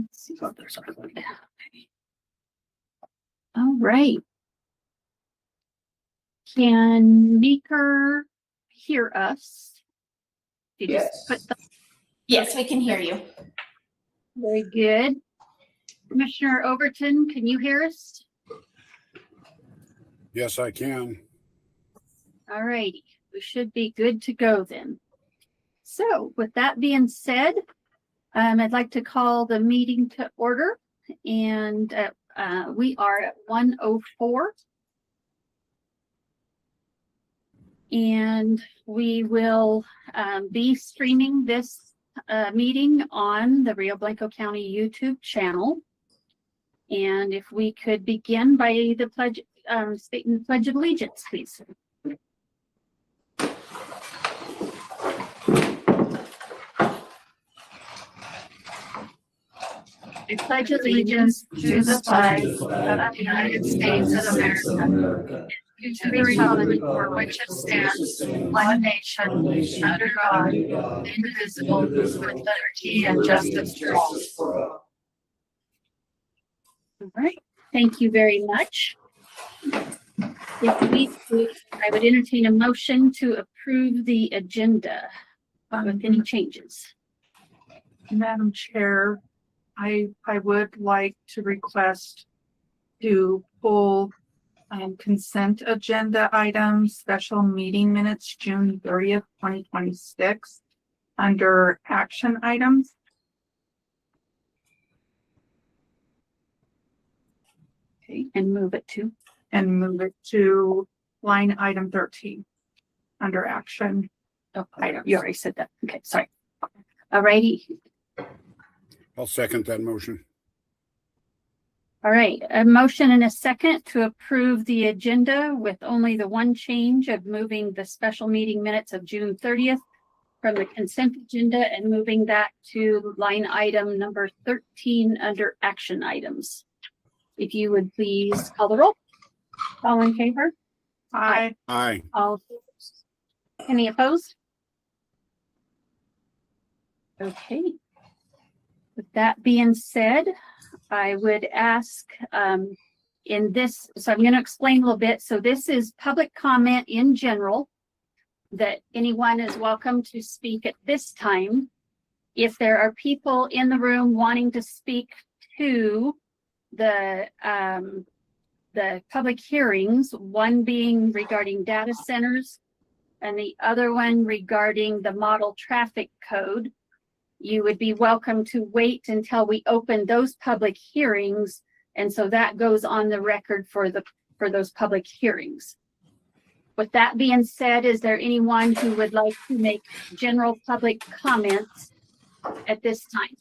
Let's see what there's good. Okay. All right. Can Meeker hear us? You Yes. Yes, we can hear you. Very good. Commissioner Overton, can you hear us? Yes, I can. All righty. We should be good to go then. So with that being said, I'd like to call the meeting to order, and we are at 1:04. And we will be streaming this meeting on the Rio Blanco County YouTube channel. And if we could begin by the pledge, stating the Pledge of Allegiance, please. I pledge allegiance to the flag of the United States of America, and to the republic for which it stands, one nation, under God, indivisible, with liberty and justice for all. All right, thank you very much. If we could, I would entertain a motion to approve the agenda with any changes. Madam Chair, I would like to request to pull consent agenda items, special meeting minutes, June 30th, 2026, under action items. Okay, and move it to line item 13 under action. Oh, item. You already said that. Okay, sorry. All righty. I'll second that motion. All right, a motion and a second to approve the agenda with only the one change of moving the special meeting minutes of June 30th from the consent agenda and moving that to line item number 13 under action items. If you would please call the roll. All in favor? Aye. Aye. All opposed? Any opposed? Okay. With that being said, I would ask in this, so I'm going to explain a little bit. So this is public comment in general, that anyone is welcome to speak at this time. If there are people in the room wanting to speak to the public hearings, one being regarding data centers and the other one regarding the model traffic code, you would be welcome to wait until we open those public hearings. And so that goes on the record for those public hearings. With that being said, is there anyone who would like to make general public comments at this time?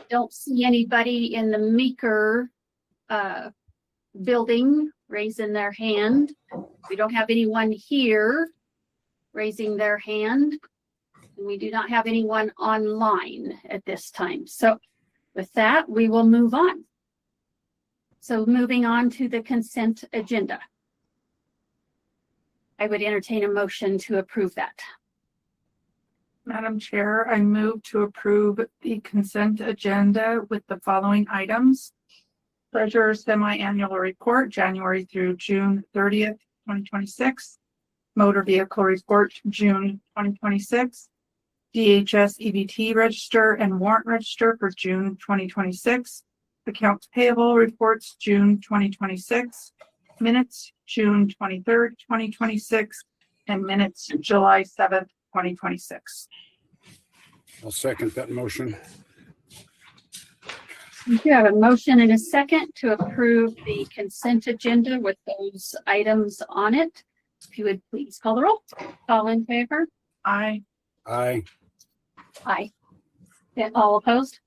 Don't see anybody in the Meeker building raising their hand. We don't have anyone here raising their hand, and we do not have anyone online at this time. So with that, we will move on. So moving on to the consent agenda. I would entertain a motion to approve that. Madam Chair, I move to approve the consent agenda with the following items. Treasurer's semi-annual report, January through June 30th, 2026. Motor vehicle report, June 2026. DHS EBT register and warrant register for June 2026. Accounts payable reports, June 2026. Minutes, June 23rd, 2026. And minutes, July 7th, 2026. I'll second that motion. We do have a motion and a second to approve the consent agenda with those items on it. If you would please call the roll. All in favor? Aye. Aye. Aye. And all opposed?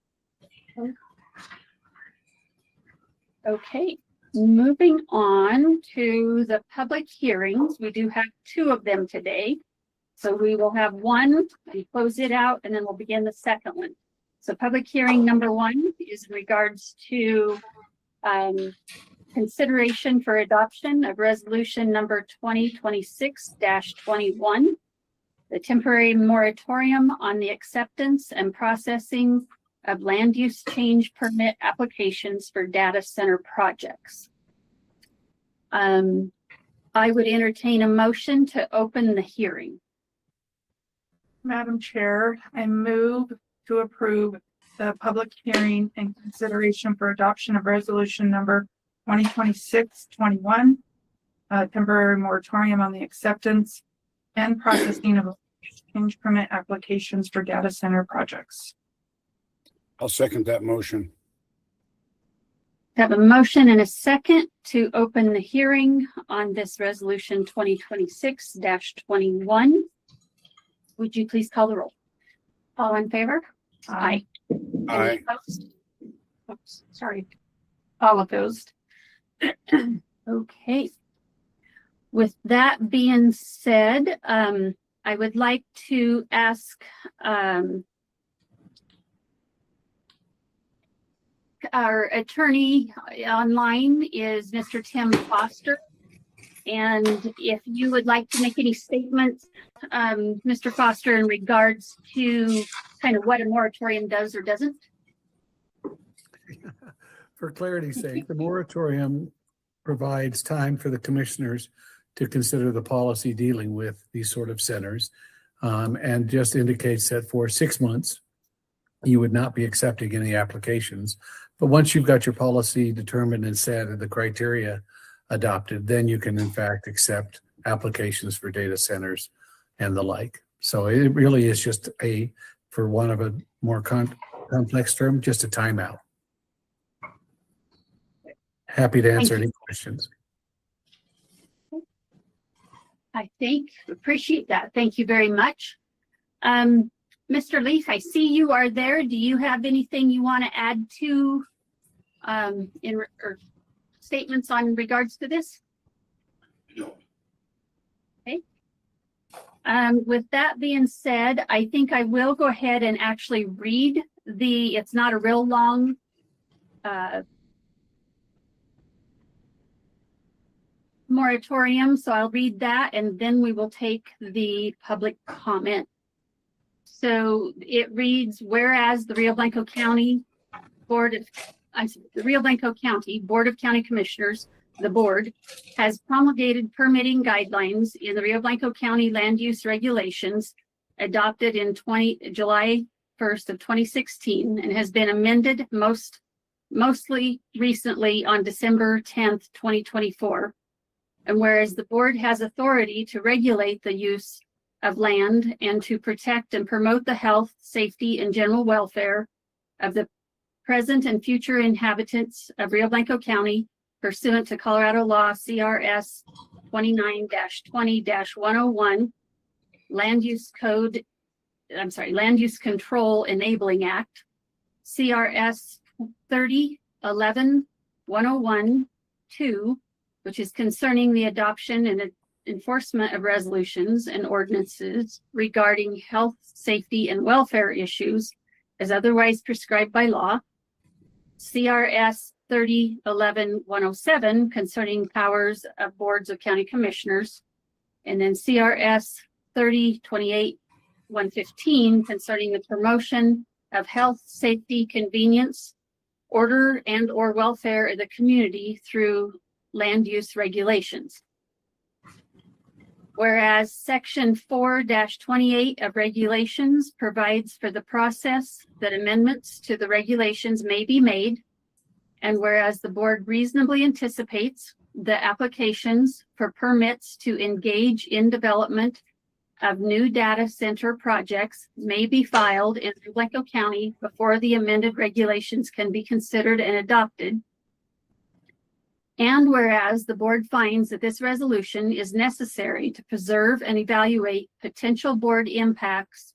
Okay, moving on to the public hearings. We do have two of them today. So we will have one and close it out, and then we'll begin the second one. So public hearing number one is in regards to consideration for adoption of resolution number 2026-21. the temporary moratorium on the acceptance and processing of land use change permit applications for data center projects. I would entertain a motion to open the hearing. Madam Chair, I move to approve the public hearing and consideration for adoption of resolution number 2026-21, temporary moratorium on the acceptance and processing of change permit applications for data center projects. I'll second that motion. Have a motion and a second to open the hearing on this resolution 2026-21. Would you please call the roll? All in favor? Aye. Aye. Any opposed? Oops, sorry. All opposed. Okay. With that being said, I would like to ask our attorney online is Mr. Tim Foster. And if you would like to make any statements, Mr. Foster, in regards to kind of what a moratorium does or doesn't. For clarity's sake, the moratorium provides time for the commissioners to consider the policy dealing with these sort of centers, and just indicates that for 6 months, you would not be accepting any applications. But once you've got your policy determined and set and the criteria adopted, then you can in fact accept applications for data centers and the like. So it really is just for want of a more complex term, just a timeout. Happy to answer any questions. Appreciate that. Thank you very much. Mr. Leaf, I see you are there. Do you have anything you want to add to or statements on regards to this? No. Okay. With that being said, I think I will go ahead and actually read it's not a real long moratorium, so I'll read that and then we will take the public comment. So it reads, whereas the Rio Blanco County Board of County Commissioners, the board, has promulgated permitting guidelines in the Rio Blanco County Land Use Regulations adopted in July 1st of 2016 and has been amended mostly recently on December 10th, 2024. And whereas the board has authority to regulate the use of land and to protect and promote the health, safety, and general welfare of the present and future inhabitants of Rio Blanco County pursuant to Colorado law CRS 29-20-101, Land Use Control Enabling Act, CRS 30-11-101-2, which is concerning the adoption and enforcement of resolutions and ordinances regarding health, safety, and welfare issues as otherwise prescribed by law. CRS 30-11-107 concerning powers of boards of county commissioners. And then CRS 30-28-115 concerning the promotion of health, safety, convenience, order, and or welfare of the community through land use regulations. Whereas Section 4-28 of regulations provides for the process that amendments to the regulations may be made, and whereas the board reasonably anticipates the applications for permits to engage in development of new data center projects may be filed in Rio Blanco County before the amended regulations can be considered and adopted. And whereas the board finds that this resolution is necessary to preserve and evaluate potential broad impacts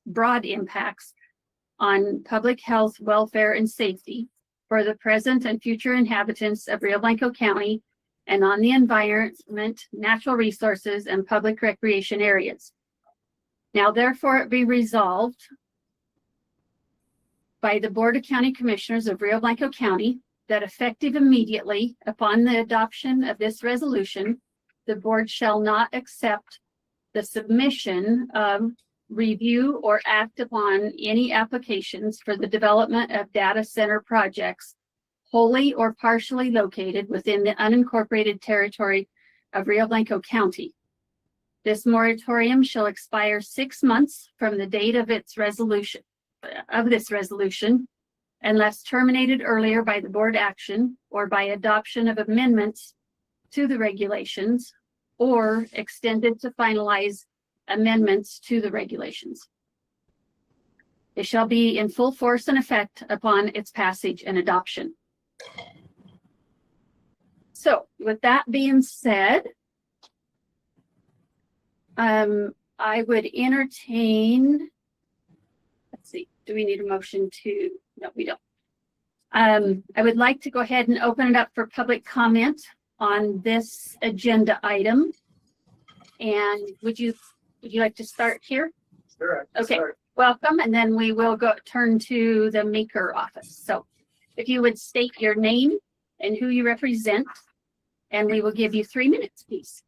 on public health, welfare, and safety for the present and future inhabitants of Rio Blanco County and on the environment, natural resources, and public recreation areas. Now, therefore, it be resolved by the Board of County Commissioners of Rio Blanco County that effective immediately upon the adoption of this resolution, the board shall not accept the submission of review or act upon any applications for the development of data center projects wholly or partially located within the unincorporated territory of Rio Blanco County. This moratorium shall expire 6 months from the date of this resolution, unless terminated earlier by the board action or by adoption of amendments to the regulations or extended to finalize amendments to the regulations. It shall be in full force and effect upon its passage and adoption. So with that being said, I would entertain, let's see, do we need a motion to, no, we don't. I would like to go ahead and open it up for public comment on this agenda item. And would you like to start here? Sure. Okay, welcome. And then we will turn to the maker office. So if you would state your name and who you represent, and we will give you 3 minutes, please.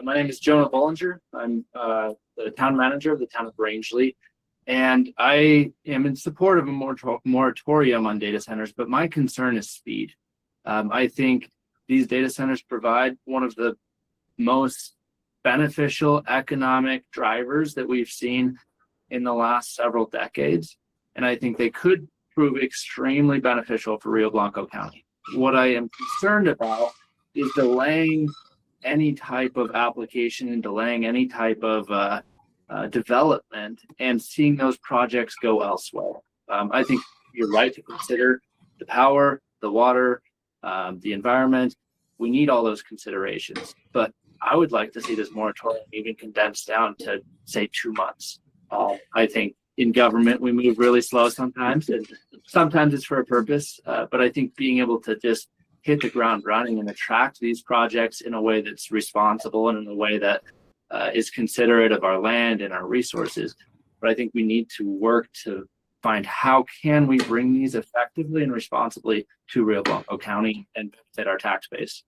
My name is Jonah Bollinger. I'm the town manager of the town of Rangeley, and I am in support of a moratorium on data centers, but my concern is speed. I think these data centers provide one of the most beneficial economic drivers that we've seen in the last several decades, and I think they could prove extremely beneficial for Rio Blanco County. What I am concerned about is delaying any type of application and delaying any type of development and seeing those projects go elsewhere. I think you're right to consider the power, the water, the environment. We need all those considerations, but I would like to see this moratorium even condensed down to, say, 2 months. I think in government, we move really slow sometimes, and sometimes it's for a purpose, but I think being able to just hit the ground running and attract these projects in a way that's responsible and in a way that is considerate of our land and our resources. But I think we need to work to find how can we bring these effectively and responsibly to Rio Blanco County and benefit our tax base.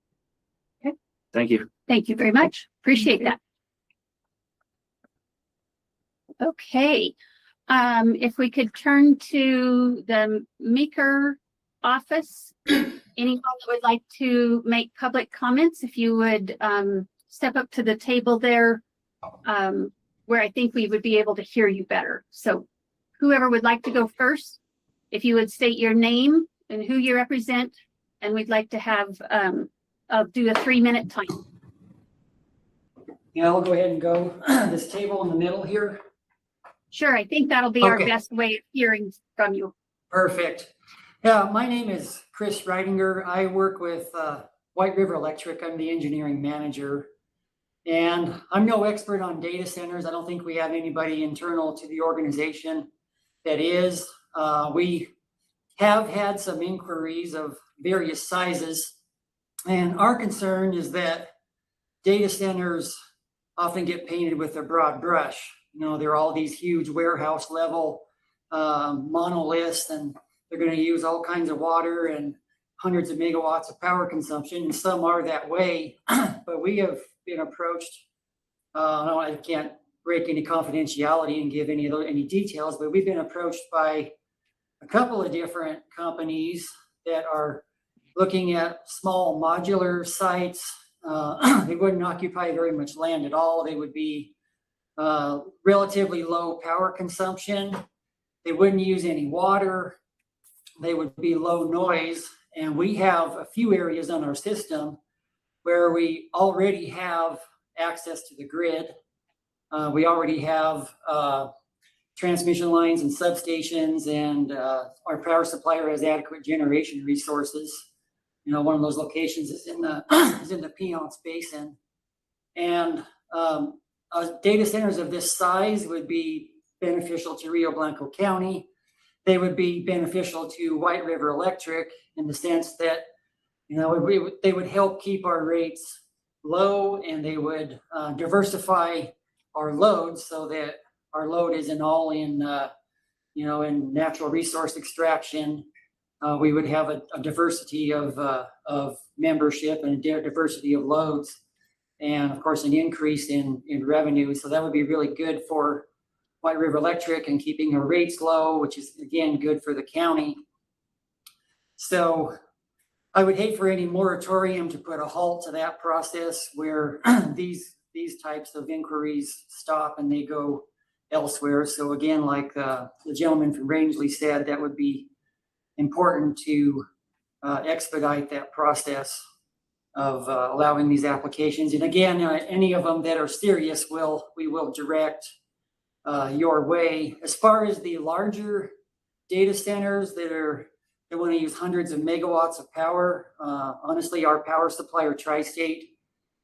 Okay. Thank you. Thank you very much. Appreciate that. Okay. If we could turn to the maker office. Anyone that would like to make public comments, if you would step up to the table there, where I think we would be able to hear you better. So whoever would like to go first, if you would state your name and who you represent, and we'd like to have, I'll do a 3-minute time. Yeah, I'll go ahead and go this table in the middle here. Sure, I think that'll be our Okay. best way of hearing from you. Perfect. Yeah, my name is Chris Reidinger. I work with White River Electric. I'm the engineering manager. And I'm no expert on data centers. I don't think we have anybody internal to the organization that is. We have had some inquiries of various sizes. And our concern is that data centers often get painted with a broad brush. You know, they're all these huge warehouse level monoliths, and they're going to use all kinds of water and hundreds of megawatts of power consumption, and some are that way. But we have been approached. I can't break any confidentiality and give any details, but we've been approached by a couple of different companies that are looking at small modular sites. They wouldn't occupy very much land at all. They would be relatively low power consumption. They wouldn't use any water. They would be low noise. And we have a few areas on our system where we already have access to the grid. We already have transmission lines and substations, and our power supplier has adequate generation resources. You know, one of those locations is in the Piceance Basin. And data centers of this size would be beneficial to Rio Blanco County. They would be beneficial to White River Electric in the sense that, you know, they would help keep our rates low, and they would diversify our loads so that our load isn't all in, in natural resource extraction. We would have a diversity of membership and a diversity of loads, and of course an increase in revenue. So that would be really good for White River Electric and keeping our rates low, which is again good for the county. So I would hate for any moratorium to put a halt to that process where these types of inquiries stop and they go elsewhere. So again, like the gentleman from Rangeley said, that would be important to expedite that process of allowing these applications. And again, any of them that are serious, we will direct your way. As far as the larger data centers that want to use hundreds of megawatts of power, honestly, our power supplier, Tri-State,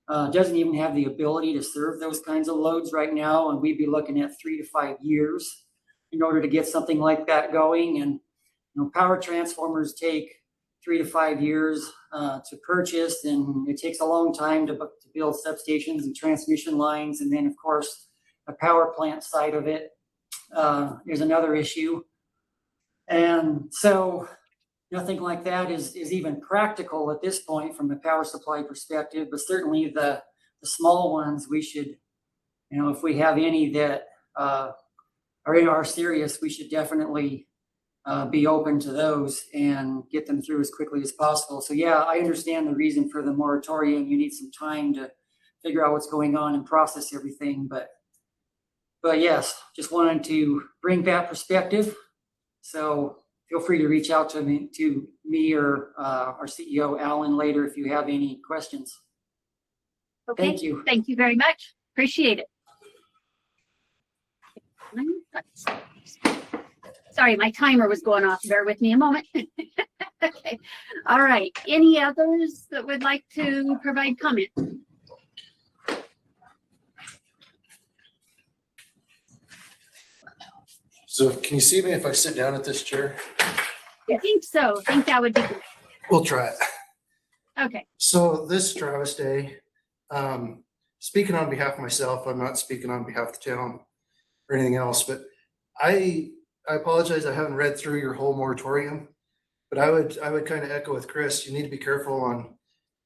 doesn't even have the ability to serve those kinds of loads right now, and we'd be looking at 3 to 5 years in order to get something like that going. And power transformers take 3 to 5 years to purchase, and it takes a long time to build substations and transmission lines. And then, of course, the power plant side of it is another issue. And so nothing like that is even practical at this point from a power supply perspective, but certainly the small ones, we should, if we have any that are serious, we should definitely be open to those and get them through as quickly as possible. So yeah, I understand the reason for the moratorium. You need some time to figure out what's going on and process everything. But yes, just wanted to bring that perspective. So feel free to reach out to me or our CEO, Alan, later if you have any questions. Okay. Thank you. Thank you very much. Appreciate it. Sorry, my timer was going off. Bear with me a moment. Okay. All right. Any others that would like to provide comment? So can you see me if I sit down at this chair? I think so. I think that would be good. We'll try it. Okay. So this Travis Day, speaking on behalf of myself, I'm not speaking on behalf of the town or anything else, but I apologize. I haven't read through your whole moratorium, but I would kind of echo with Chris. You need to be careful on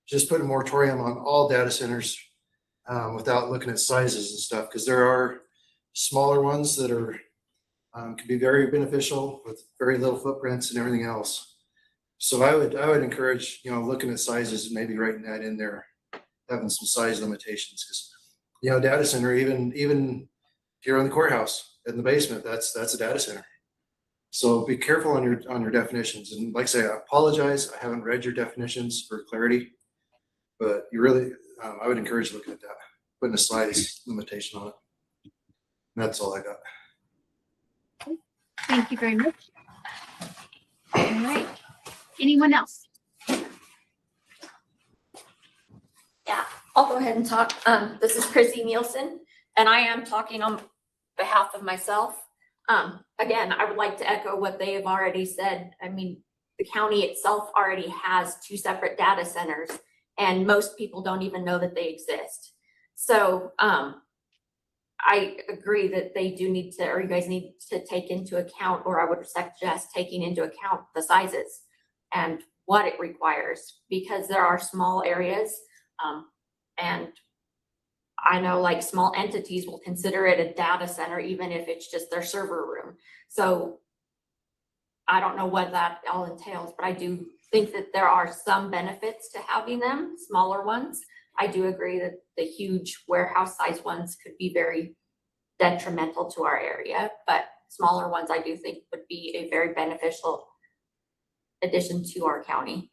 just putting a moratorium on all data centers without looking at sizes and stuff, because there are smaller ones that are can be very beneficial with very little footprints and everything else. So I would encourage, looking at sizes and maybe writing that in there, having some size limitations, because, data center, even here in the courthouse in the basement, that's a data center. So be careful on your definitions. And like I say, I apologize. I haven't read your definitions for clarity, but you really, I would encourage looking at that, putting a size limitation on it. And that's all I got. Thank you very much. All right. Anyone else? Yeah, I'll go ahead and talk. This is Chrissy Nielsen, and I am talking on behalf of myself. Again, I would like to echo what they have already said. I mean, the county itself already has 2 separate data centers, and most people don't even know that they exist. So I agree that they do need to, or you guys need to take into account, or I would suggest taking into account the sizes and what it requires, because there are small areas, and I know like small entities will consider it a data center, even if it's just their server room. So I don't know what that all entails, but I do think that there are some benefits to having them, smaller ones. I do agree that the huge warehouse size ones could be very detrimental to our area, but smaller ones I do think would be a very beneficial addition to our county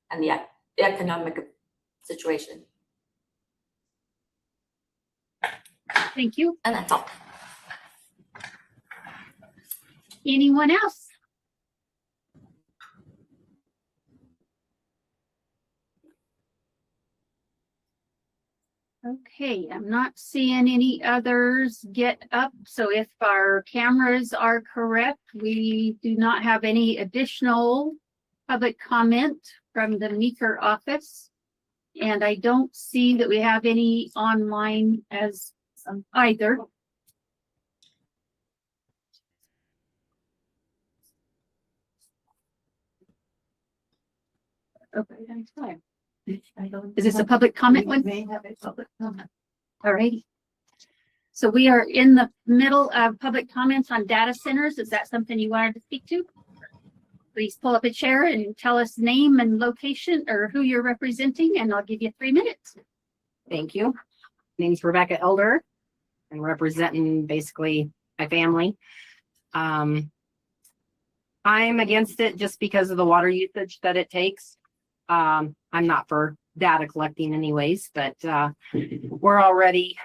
and the economic situation. Thank you. And that's all. Anyone else? Okay, I'm not seeing any others get up. So if our cameras are correct, we do not have any additional public comment from the Meeker office. And I don't see that we have any online as either. Okay, that's fine. Is this a public comment one? May have a public comment. All righty. So we are in the middle of public comments on data centers. Is that something you wanted to speak to? Please pull up a chair and tell us name and location or who you're representing, and I'll give you 3 minutes. Thank you. Name's Rebecca Elder and representing basically my family. I'm against it just because of the water usage that it takes. I'm not for data collecting anyways, but we're already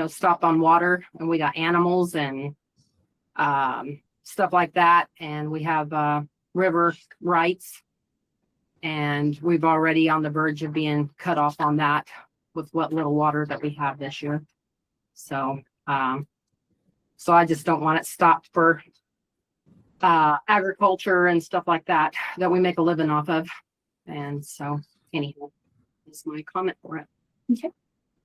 stopped on water, and we got animals and stuff like that, and we have river rights, and we've already on the verge of being cut off on that with what little water that we have this year. So I just don't want it stopped for agriculture and stuff like that we make a living off of. And so anyhow, that's my comment for it. Okay.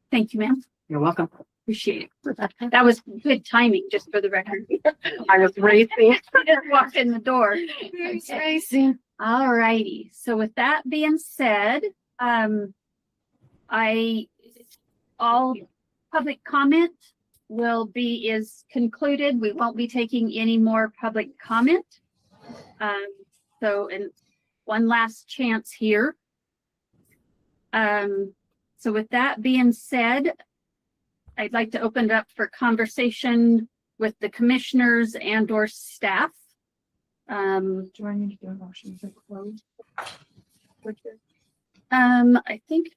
Thank you, ma'am. You're welcome. Appreciate it. That was good timing, just for the record. I was racing. I just walked in the door. It's racing. All righty. So with that being said, all public comment is concluded. We won't be taking any more public comment. And one last chance here. So with that being said, I'd like to open it up for conversation with the commissioners and or staff. Do I need to do a motion to close? I think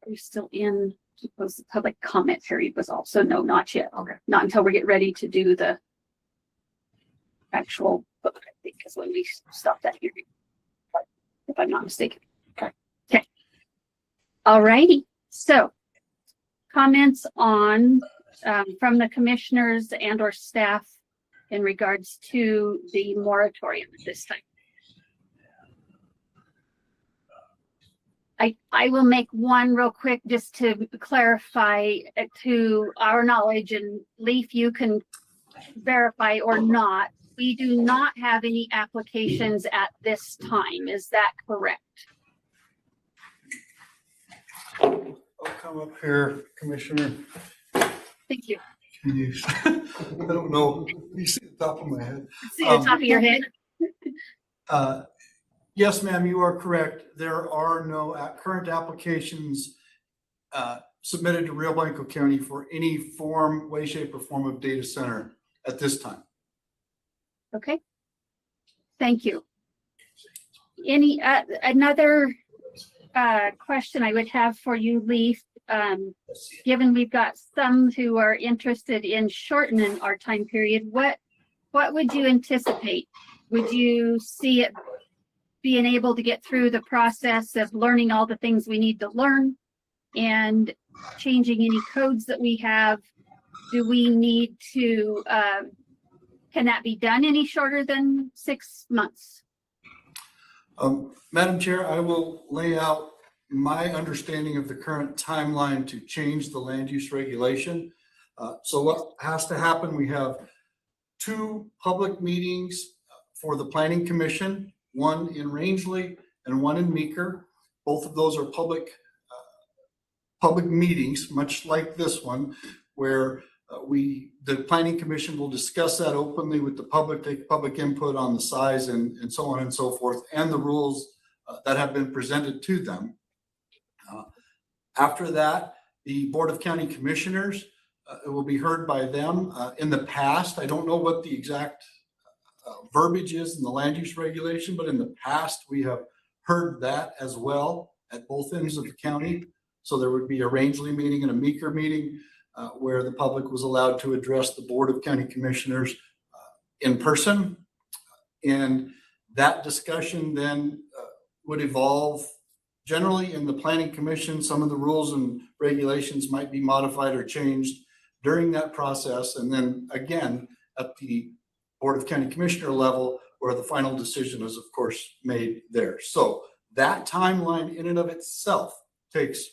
we're still in the public comment period was also no, not yet. Okay. Not until we get ready to do the actual vote, I think, is when we stop that hearing. If I'm not mistaken. Okay. All righty. So comments on from the commissioners and or staff in regards to the moratorium at this time. I will make one real quick just to clarify to our knowledge, and Leaf, you can verify or not. We do not have any applications at this time. Is that correct? I'll come up here, Commissioner. Thank you. I don't know. You see the top of my head. See the top of your head. Yes, ma'am, you are correct. There are no current applications submitted to Rio Blanco County for any form, way, shape, or form of data center at this time. Okay. Thank you. Any another question I would have for you, Leaf, given we've got some who are interested in shortening our time period, what would you anticipate? Would you see it being able to get through the process of learning all the things we need to learn and changing any codes that we have? Do we need to, can that be done any shorter than 6 months? Madam Chair, I will lay out my understanding of the current timeline to change the land use regulation. So what has to happen, we have 2 public meetings for the Planning Commission, one in Rangeley and one in Meeker. Both of those are public meetings, much like this one, where the Planning Commission will discuss that openly with the public, take public input on the size and so on and so forth, and the rules that have been presented to them. After that, the Board of County Commissioners, it will be heard by them. In the past, I don't know what the exact verbiage is in the land use regulation, but in the past, we have heard that as well at both ends of the county. So there would be a Rangeley meeting and a Meeker meeting where the public was allowed to address the Board of County Commissioners in person. And that discussion then would evolve. Generally in the Planning Commission, some of the rules and regulations might be modified or changed during that process. And then again, at the Board of County Commissioner level, where the final decision is of course made there. So that timeline in and of itself takes,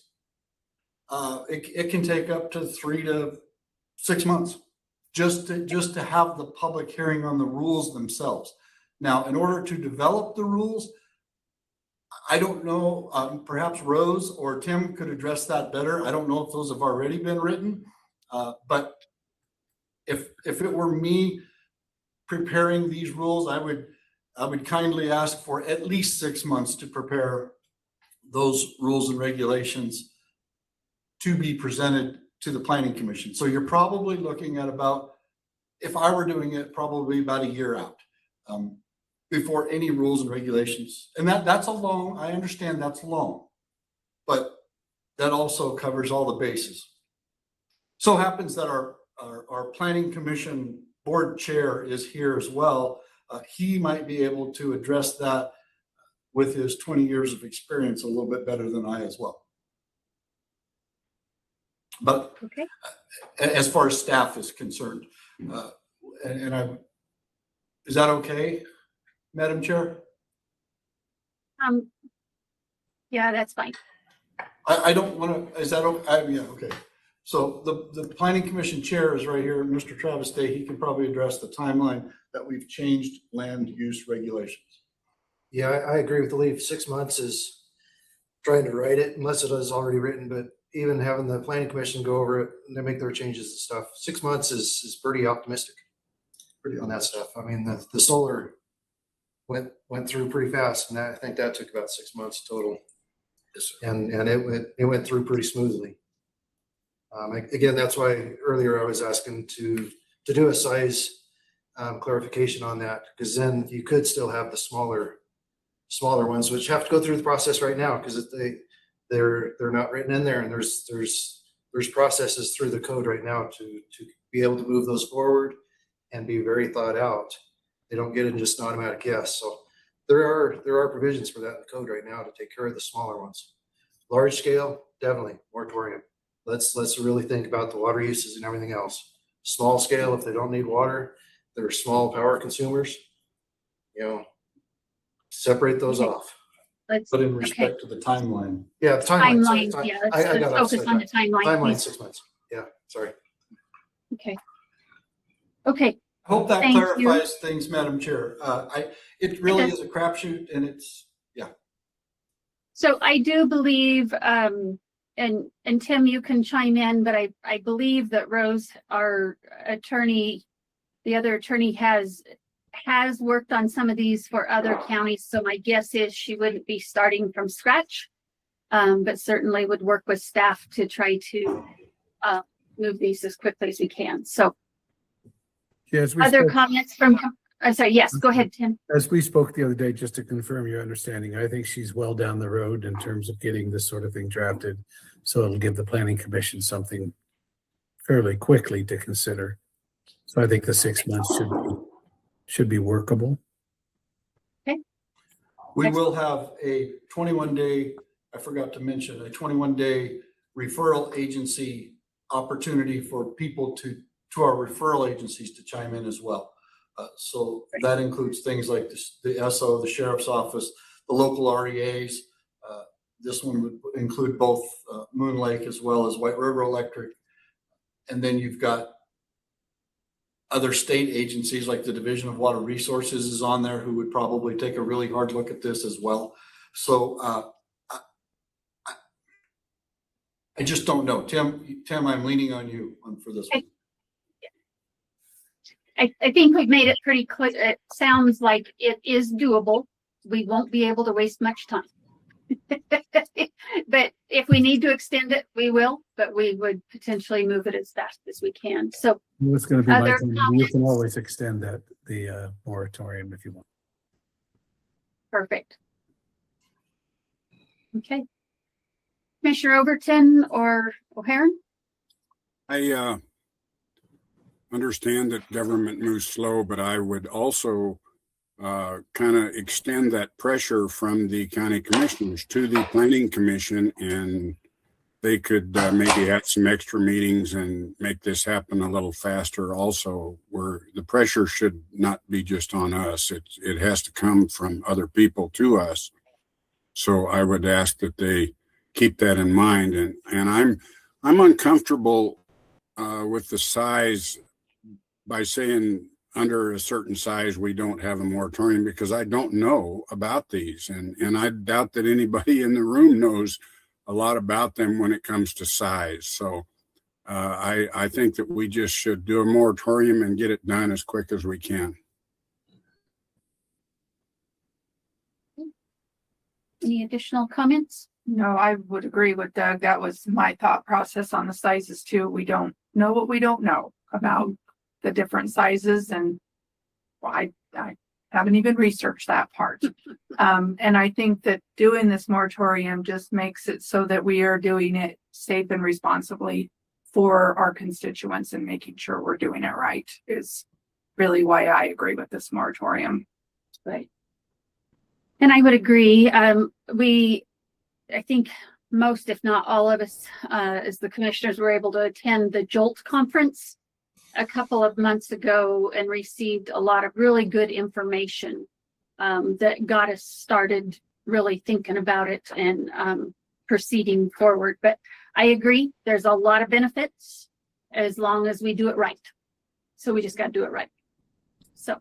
it can take up to 3 to 6 months just to have the public hearing on the rules themselves. Now, in order to develop the rules, I don't know, perhaps Rose or Tim could address that better. I don't know if those have already been written. But if it were me preparing these rules, I would kindly ask for at least 6 months to prepare those rules and regulations to be presented to the planning commission. So you're probably looking at about, if I were doing it, probably about a year out before any rules and regulations. And that's a long, I understand that's long, but that also covers all the bases. So happens that our planning commission board chair is here as well. He might be able to address that with his 20 years of experience a little bit better than I as well. But Okay. as far as staff is concerned, is that okay, Madam Chair? Yeah, that's fine. I don't want to, is that okay? Yeah, okay. So the planning commission chair is right here, Mr. Travis Day. He can probably address the timeline that we've changed land use regulations. Yeah, I agree with the leave. 6 months is trying to write it unless it is already written, but even having the planning commission go over it and they make their changes and stuff, 6 months is pretty optimistic on that stuff. I mean, the solar went through pretty fast, and I think that took about 6 months total. And it went through pretty smoothly. Again, that's why earlier I was asking to do a size clarification on that, because then you could still have the smaller ones, which have to go through the process right now because they're not written in there, and there's processes through the code right now to be able to move those forward and be very thought out. They don't get in just an automatic yes. So there are provisions for that in the code right now to take care of the smaller ones. Large scale, definitely moratorium. Let's really think about the water uses and everything else. Small scale, if they don't need water, they're small power consumers, separate those off. But in respect to the timeline. Yeah, the timeline. Timeline, Sorry, yeah, I got let's focus on the timeline. Timeline, piece. 6 months. Yeah, sorry. Okay. Okay, I hope that Thank you. clarifies things, Madam Chair. It really is a crapshoot, and it's, yeah. so I do believe, and Tim, you can chime in, but I believe that Rose, our attorney, the other attorney has worked on some of these for other counties. So my guess is she wouldn't be starting from scratch, but certainly would work with staff to try to move these as quickly as we can. So Yes, other comments from, sorry, yes, go ahead, Tim. as we spoke the other day, just to confirm your understanding, I think she's well down the road in terms of getting this sort of thing drafted. So it'll give the planning commission something fairly quickly to consider. So I think the 6 months should be workable. We will have a 21-day, I forgot to mention, a 21-day referral agency opportunity for people to our referral agencies to chime in as well. So that includes things like the SO, the sheriff's office, the local REAs. This one would include both Moon Lake as well as White River Electric. And then you've got other state agencies like the Division of Water Resources is on there, who would probably take a really hard look at this as well. So I just don't know. Tim, I'm leaning on you for this one. I think we've made it pretty clear. It sounds like it is doable. We won't be able to waste much time. But if we need to extend it, we will, but we would potentially move it as fast as we can. So It's going to be my Other thing. You comments? can always extend the moratorium if you want. perfect. Okay. Commissioner Overton or O'Haron? I understand that government moves slow, but I would also kind of extend that pressure from the county commissioners to the planning commission, and they could maybe have some extra meetings and make this happen a little faster also, where the pressure should not be just on us. It has to come from other people to us. So I would ask that they keep that in mind. And I'm uncomfortable with the size by saying under a certain size we don't have a moratorium, because I don't know about these, and I doubt that anybody in the room knows a lot about them when it comes to size. So I think that we just should do a moratorium and get it done as quick as we can. Any additional comments? No, I would agree with Doug. That was my thought process on the sizes too. We don't know what we don't know about the different sizes, and I haven't even researched that part. And I think that doing this moratorium just makes it so that we are doing it safe and responsibly for our constituents, and making sure we're doing it right is really why I agree with this moratorium. Right. And I would agree. I think most, if not all of us, as the commissioners, were able to attend the JOLT conference a couple of months ago and received a lot of really good information that got us started really thinking about it and proceeding forward. But I agree, there's a lot of benefits as long as we do it right. So we just got to do it right. So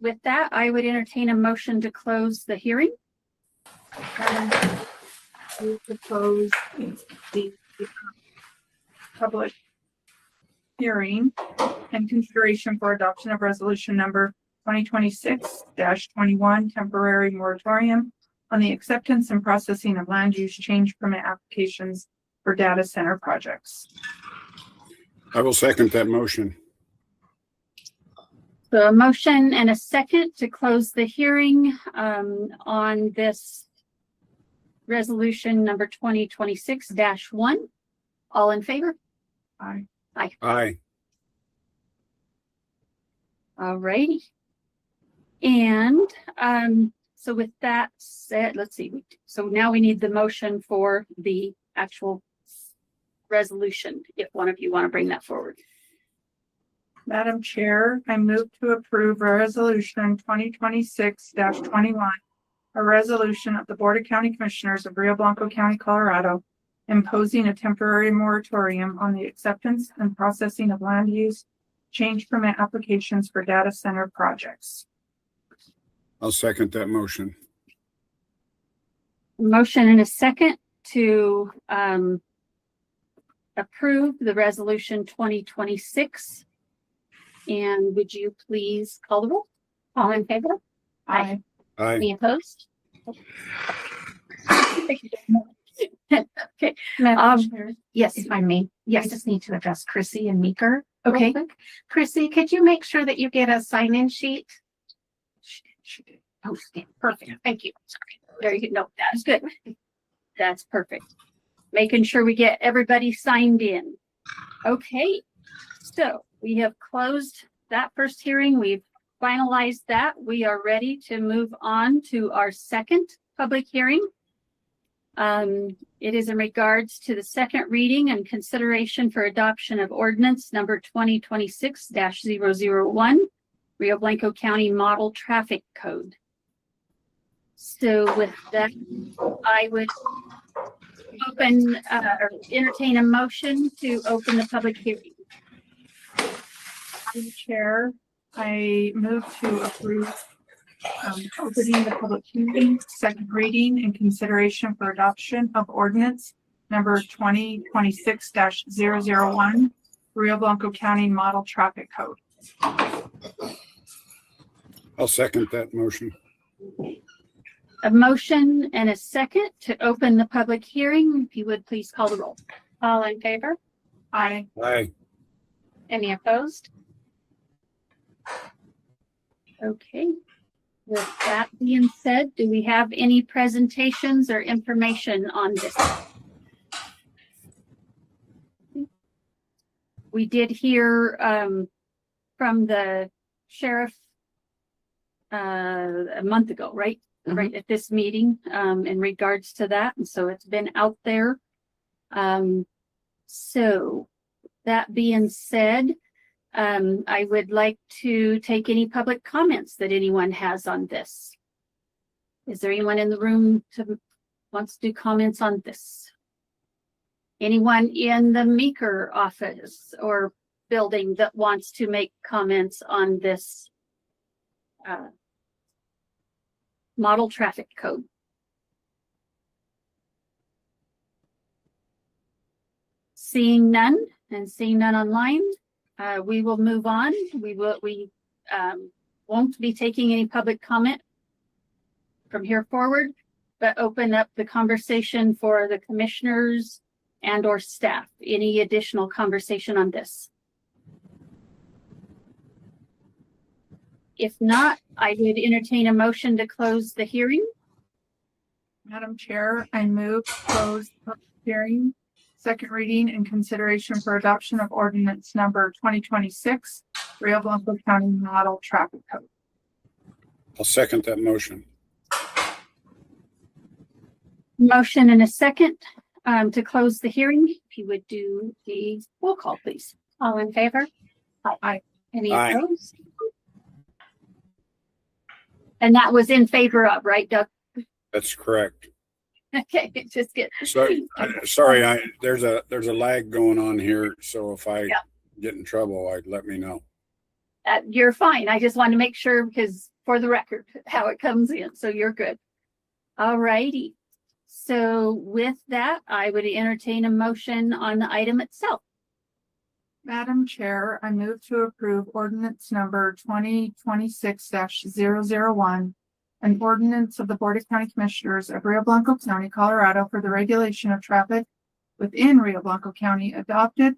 with that, I would entertain a motion to close the hearing. We propose the public hearing and consideration for adoption of resolution number 2026-21, temporary moratorium on the acceptance and processing of land use change permit applications for data center projects. I will second that motion. So a motion and a second to close the hearing on this resolution number 2026-1. All in favor? Aye. Aye. All righty. And so with that said, let's see. So now we need the motion for the actual resolution, if one of you want to bring that forward. Madam Chair, I move to approve resolution 2026-21, a resolution of the Board of County Commissioners of Rio Blanco County, Colorado, imposing a temporary moratorium on the acceptance and processing of land use change permit applications for data center projects. I'll second that motion. Motion and a second to approve the resolution 2026. And would you please call the roll? All in favor? Aye. Aye. Any opposed? Okay. Madam Chair, Yes. if I may, I just need to address Chrissy and Meeker. real Okay. quick. Chrissy, could you make sure that you get a sign-in sheet? She did. Oh, yeah, perfect. Thank you. Sorry. There you go. No, that's good. That's perfect. Making sure we get everybody signed in. Okay. So we have closed that first hearing. We've finalized that. We are ready to move on to our second public hearing. It is in regards to the second reading and consideration for adoption of ordinance number 2026-001, Rio Blanco County Model Traffic Code. So with that, I would open or entertain a motion to open the public hearing. Madam Chair, I move to approve opening the public hearing, second reading, and consideration for adoption of ordinance number 2026-001, Rio Blanco County Model Traffic Code. I'll second that motion. A motion and a second to open the public hearing. If you would please call the roll. All in favor? Aye. Aye. Any opposed? Okay. With that being said, do we have any presentations or information on this? We did hear from the sheriff a month ago, right? Mhm. Right at this meeting in regards to that. And so it's been out there. So that being said, I would like to take any public comments that anyone has on this. Is there anyone in the room wants to do comments on this? Anyone in the Meeker office or building that wants to make comments on this model traffic code? Seeing none and seeing none online, we will move on. We won't be taking any public comment from here forward, but open up the conversation for the commissioners and or staff. Any additional conversation on this? If not, I would entertain a motion to close the hearing. Madam Chair, I move to close the hearing, second reading and consideration for adoption of ordinance number 2026, Rio Blanco County Model Traffic Code. I'll second that motion. Motion and a second to close the hearing. If you would do the roll call, please. All in favor? Aye. Any Aye. opposed? And that was in favor of, right, Doug? That's correct. Okay, just get. So, sorry, there's a lag going on here, so if I get in trouble, let me know. You're fine. I just want to make sure because for the record, how it comes in. So you're good. All righty. So with that, I would entertain a motion on the item itself. Madam Chair, I move to approve ordinance number 2026-001, an ordinance of the Board of County Commissioners of Rio Blanco County, Colorado for the regulation of traffic within Rio Blanco County, adopting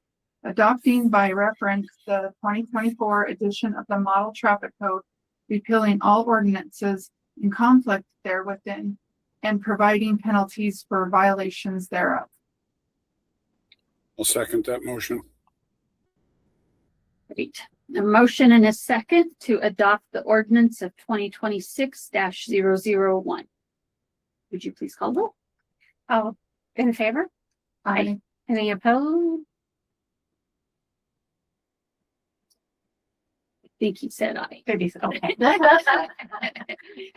by reference the 2024 edition of the Model Traffic Code, repealing all ordinances in conflict therewithin, and providing penalties for violations thereof. I'll second that motion. Great. A motion and a second to adopt the ordinance of 2026-001. Would you please call roll? All in favor? Aye. Any opposed? I think he said aye. Maybe so. Okay.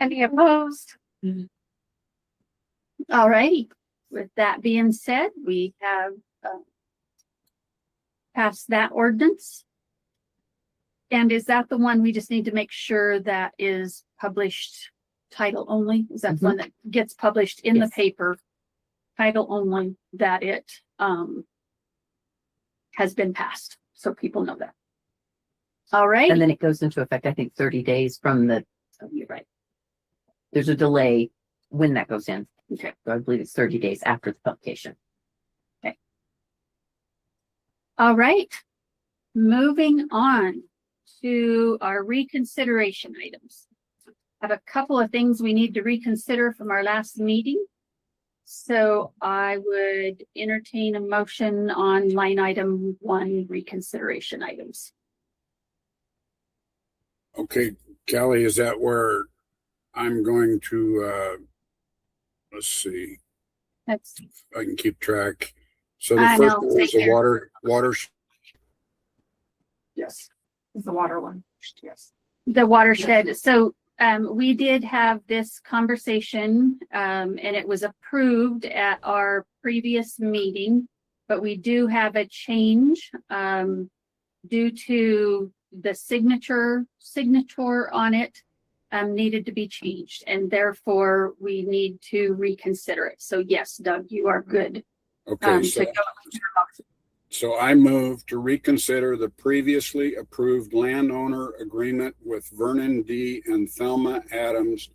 Any opposed? All righty. With that being said, we have passed that ordinance. And is that the one we just need to make sure that is published title only? Is that the one that gets published in the paper, title only, that it has been passed, so people know that. All right. And then it goes into effect, I think, 30 days from the, Oh, you're right. there's a delay when that goes in. Okay. So I believe it's 30 days after the publication. All right. Moving on to our reconsideration items. I have a couple of things we need to reconsider from our last meeting. So I would entertain a motion on line item 1, reconsideration items. Okay, Kelly, is that where I'm going to, let's see, That's, if I can keep track. So the I first know, one was take the care. water. Yes. Is the water one? Yes. the watershed. So we did have this conversation and it was approved at our previous meeting, but we do have a change due to the signature on it needed to be changed, and therefore we need to reconsider it. So yes, Doug, you are good. Okay, so I move to reconsider the previously approved landowner agreement with Vernon D. and Thelma Adams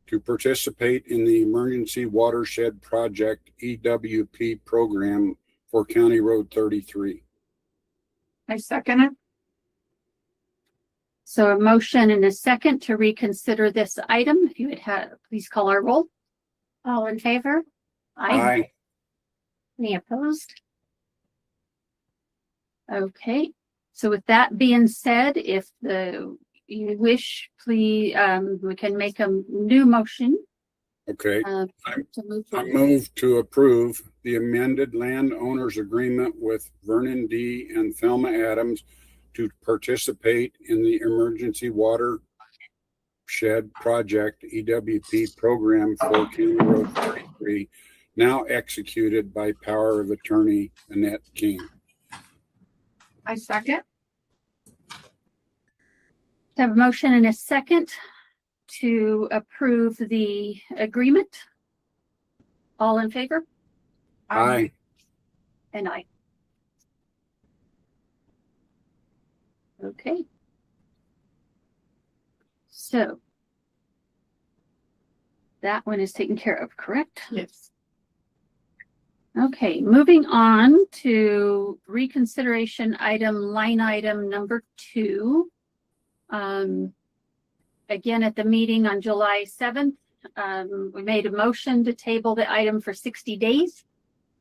to participate in the Emergency Watershed Project EWP program for County Road 33. I second it. So a motion and a second to reconsider this item. If you would have, please call our roll. All in favor? Aye. Any opposed? Okay, so with that being said, if you wish, please, we can make a new motion. Okay. To move I forward. move to approve the amended landowners agreement with Vernon D. and Thelma Adams to participate in the Emergency Watershed Project EWP program for County Road 33, now executed by power of attorney Annette King. I second. Have a motion and a second to approve the agreement. All in favor? Aye. And aye. Okay. So that one is taken care of, correct? Yes. Okay, moving on to reconsideration item, line item number 2. Again, at the meeting on July 7th, we made a motion to table the item for 60 days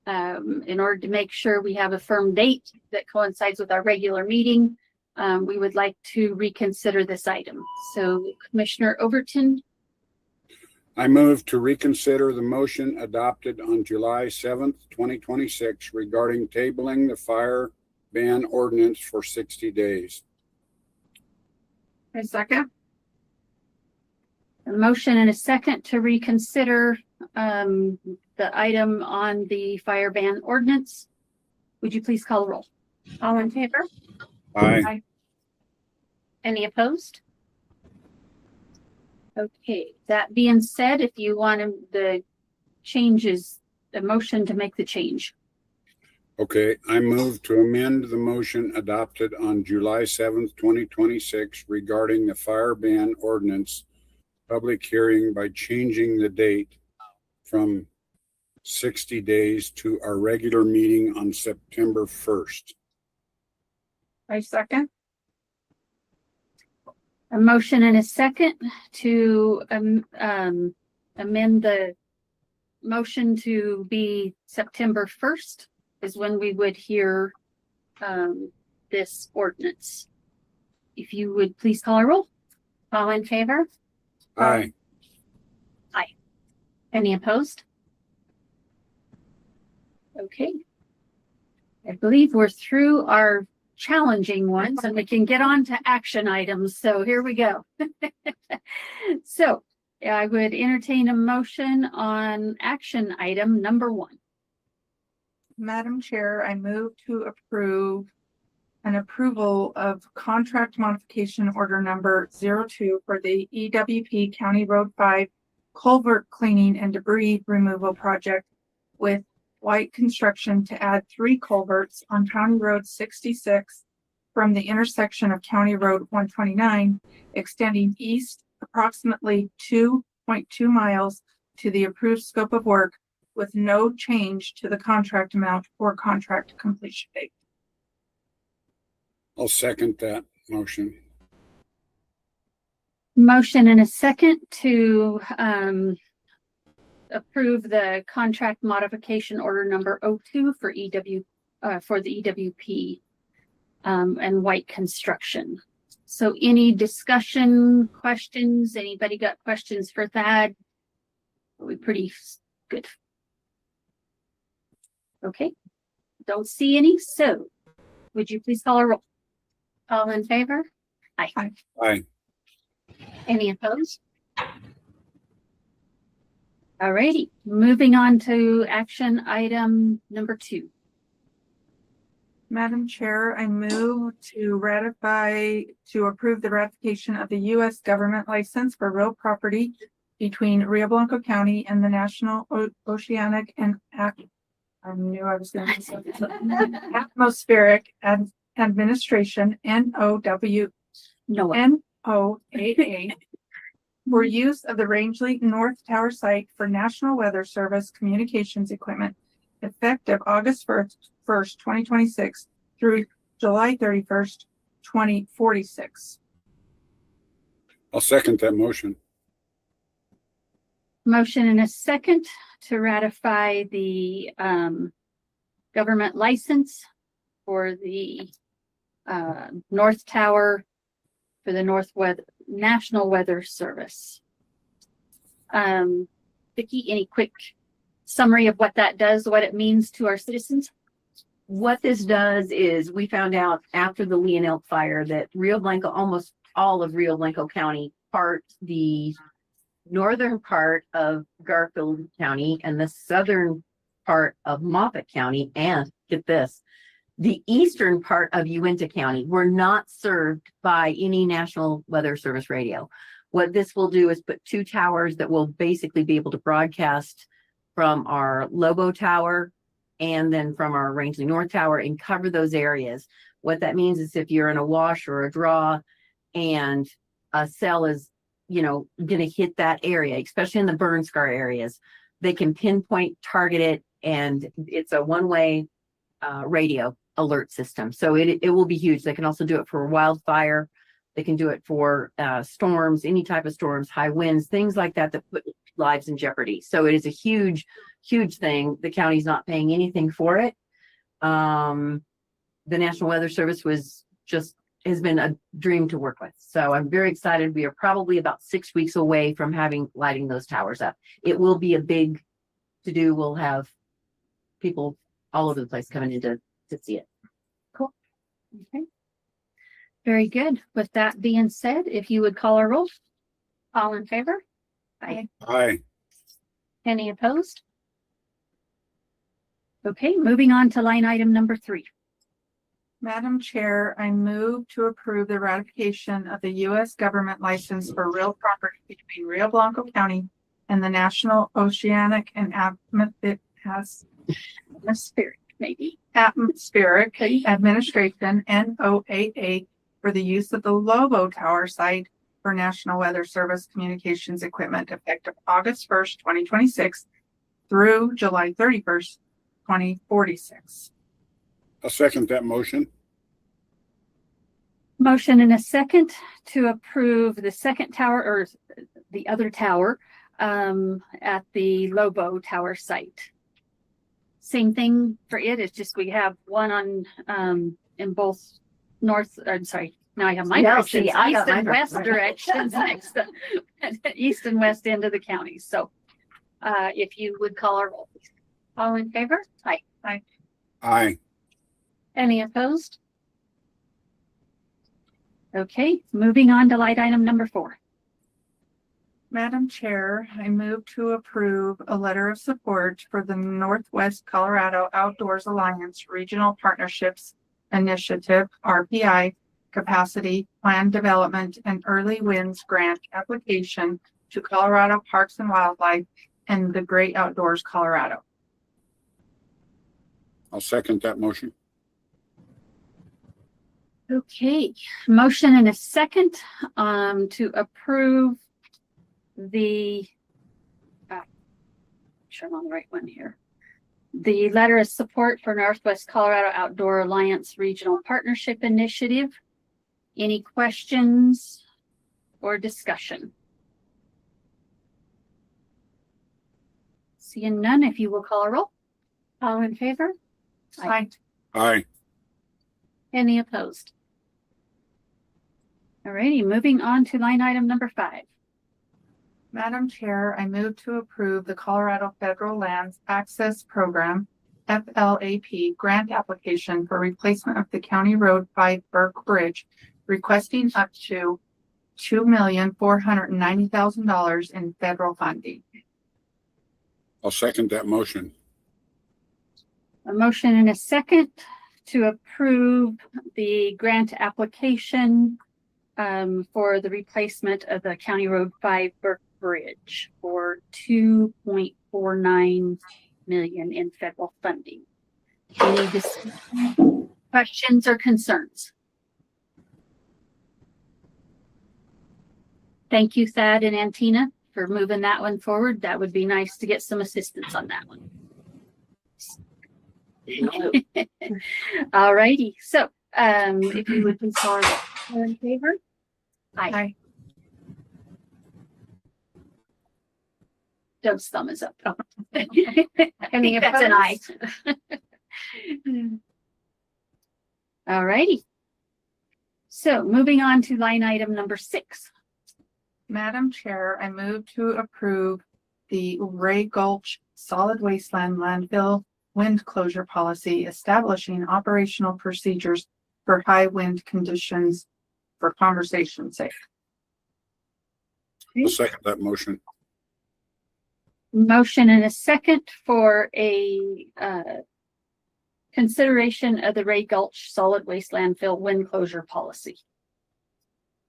in order to make sure we have a firm date that coincides with our regular meeting. We would like to reconsider this item. So Commissioner Overton. I move to reconsider the motion adopted on July 7th, 2026 regarding tabling the fire ban ordinance for 60 days. A second. A motion and a second to reconsider the item on the fire ban ordinance. Would you please call the roll? All in favor? Aye. Any opposed? Okay, that being said, if you want the changes, the motion to make the change. Okay, I move to amend the motion adopted on July 7th, 2026 regarding the fire ban ordinance public hearing by changing the date from 60 days to our regular meeting on September 1st. I second. A motion and a second to amend the motion to be September 1st is when we would hear this ordinance. If you would please call a roll. All in favor? Aye. Aye. Any opposed? Okay. I believe we're through our challenging ones and we can get on to action items. So here we go. So I would entertain a motion on action item number 1. Madam Chair, I move to approve an approval of contract modification order number 02 for the EWP County Road 5 culvert cleaning and debris removal project with White Construction to add 3 culverts on County Road 66 from the intersection of County Road 129, extending east approximately 2.2 miles to the approved scope of work with no change to the contract amount or contract completion date. I'll second that motion. Motion and a second to approve the contract modification order number 02 for for the EWP and White Construction. So any discussion, questions? Anybody got questions for Thad? Are we pretty good? Okay, don't see any. So would you please call a roll? All in favor? Aye. Aye. Any opposed? All righty, moving on to action item number 2. Madam Chair, I move to approve the ratification of the U.S. government license for real property between Rio Blanco County and the National Oceanic and Atmospheric Administration, NOAA, for use of the Rangeley North Tower site for National Weather Service communications equipment effective August 1st, 2026 through July 31st, 2046. I'll second that motion. Motion and a second to ratify the government license for the North Tower for the National Weather Service. Vicki, any quick summary of what that does, what it means to our citizens? What this does is we found out after the Lee and Elk fire that Rio Blanco, almost all of Rio Blanco County, the northern part of Garfield County and the southern part of Moffett County, and get this, the eastern part of Uinta County were not served by any National Weather Service radio. What this will do is put 2 towers that will basically be able to broadcast from our Lobo Tower and then from our Rangeley North Tower and cover those areas. What that means is if you're in a wash or a draw and a cell is, going to hit that area, especially in the burn scar areas, they can pinpoint, target it, and it's a one-way radio alert system. So it will be huge. They can also do it for wildfire. They can do it for storms, any type of storms, high winds, things like that put lives in jeopardy. So it is a huge, huge thing. The county's not paying anything for it. The National Weather Service has been a dream to work with. So I'm very excited. We are probably about 6 weeks away from lighting those towers up. It will be a big to do. We'll have people all over the place coming in to see it. Cool. Okay. Very good. With that being said, if you would call our roll. All in favor? Aye. Aye. Any opposed? Okay, moving on to line item number 3. Madam Chair, I move to approve the ratification of the U.S. government license for real property between Rio Blanco County and the National Oceanic and Atmospheric Administration, NOAA, for the use of the Lobo Tower site for National Weather Service communications equipment effective August 1st, 2026 through July 31st, 2046. I'll second that motion. Motion and a second to approve the second tower or the other tower at the Lobo Tower site. Same thing for it. It's just we have one on in both north. I'm sorry. Now I have my directions. East and west directions next to east and west end of the county. So if you would call our roll, please. All in favor? Aye. Aye. Aye. Any opposed? Okay, moving on to line item number 4. Madam Chair, I move to approve a letter of support for the Northwest Colorado Outdoors Alliance Regional Partnerships Initiative, RPI, Capacity Plan Development and Early Wins Grant application to Colorado Parks and Wildlife and the Great Outdoors Colorado. I'll second that motion. Okay, motion and a second to approve the sure I'm on the right one here. The letter of support for Northwest Colorado Outdoor Alliance Regional Partnership Initiative. Any questions or discussion? Seeing none, if you will call a roll. All in favor? Aye. Aye. Any opposed? Alrighty, moving on to line item number 5. Madam Chair, I move to approve the Colorado Federal Lands Access Program, FLAP, grant application for replacement of the County Road 5 Burke Bridge, requesting up to $2,490,000 in federal funding. I'll second that motion. A motion and a second to approve the grant application for the replacement of the County Road 5 Burke Bridge for $2.49 million in federal funding. Any discussion, questions or concerns? Thank you, Thad and Antina, for moving that one forward. That would be nice to get some assistance on that one. All righty. So if you would please call all in favor? Aye. Aye. Doug's thumb is up. Oh. Any That's an aye. opposed? All righty. So moving on to line item number 6. Madam Chair, I move to approve the Ray Gulch Solid Wasteland Landfill Wind Closure Policy establishing operational procedures for high wind conditions for conversation's sake. I'll second that motion. Motion and a second for a consideration of the Ray Gulch Solid Waste Landfill Wind Closure Policy.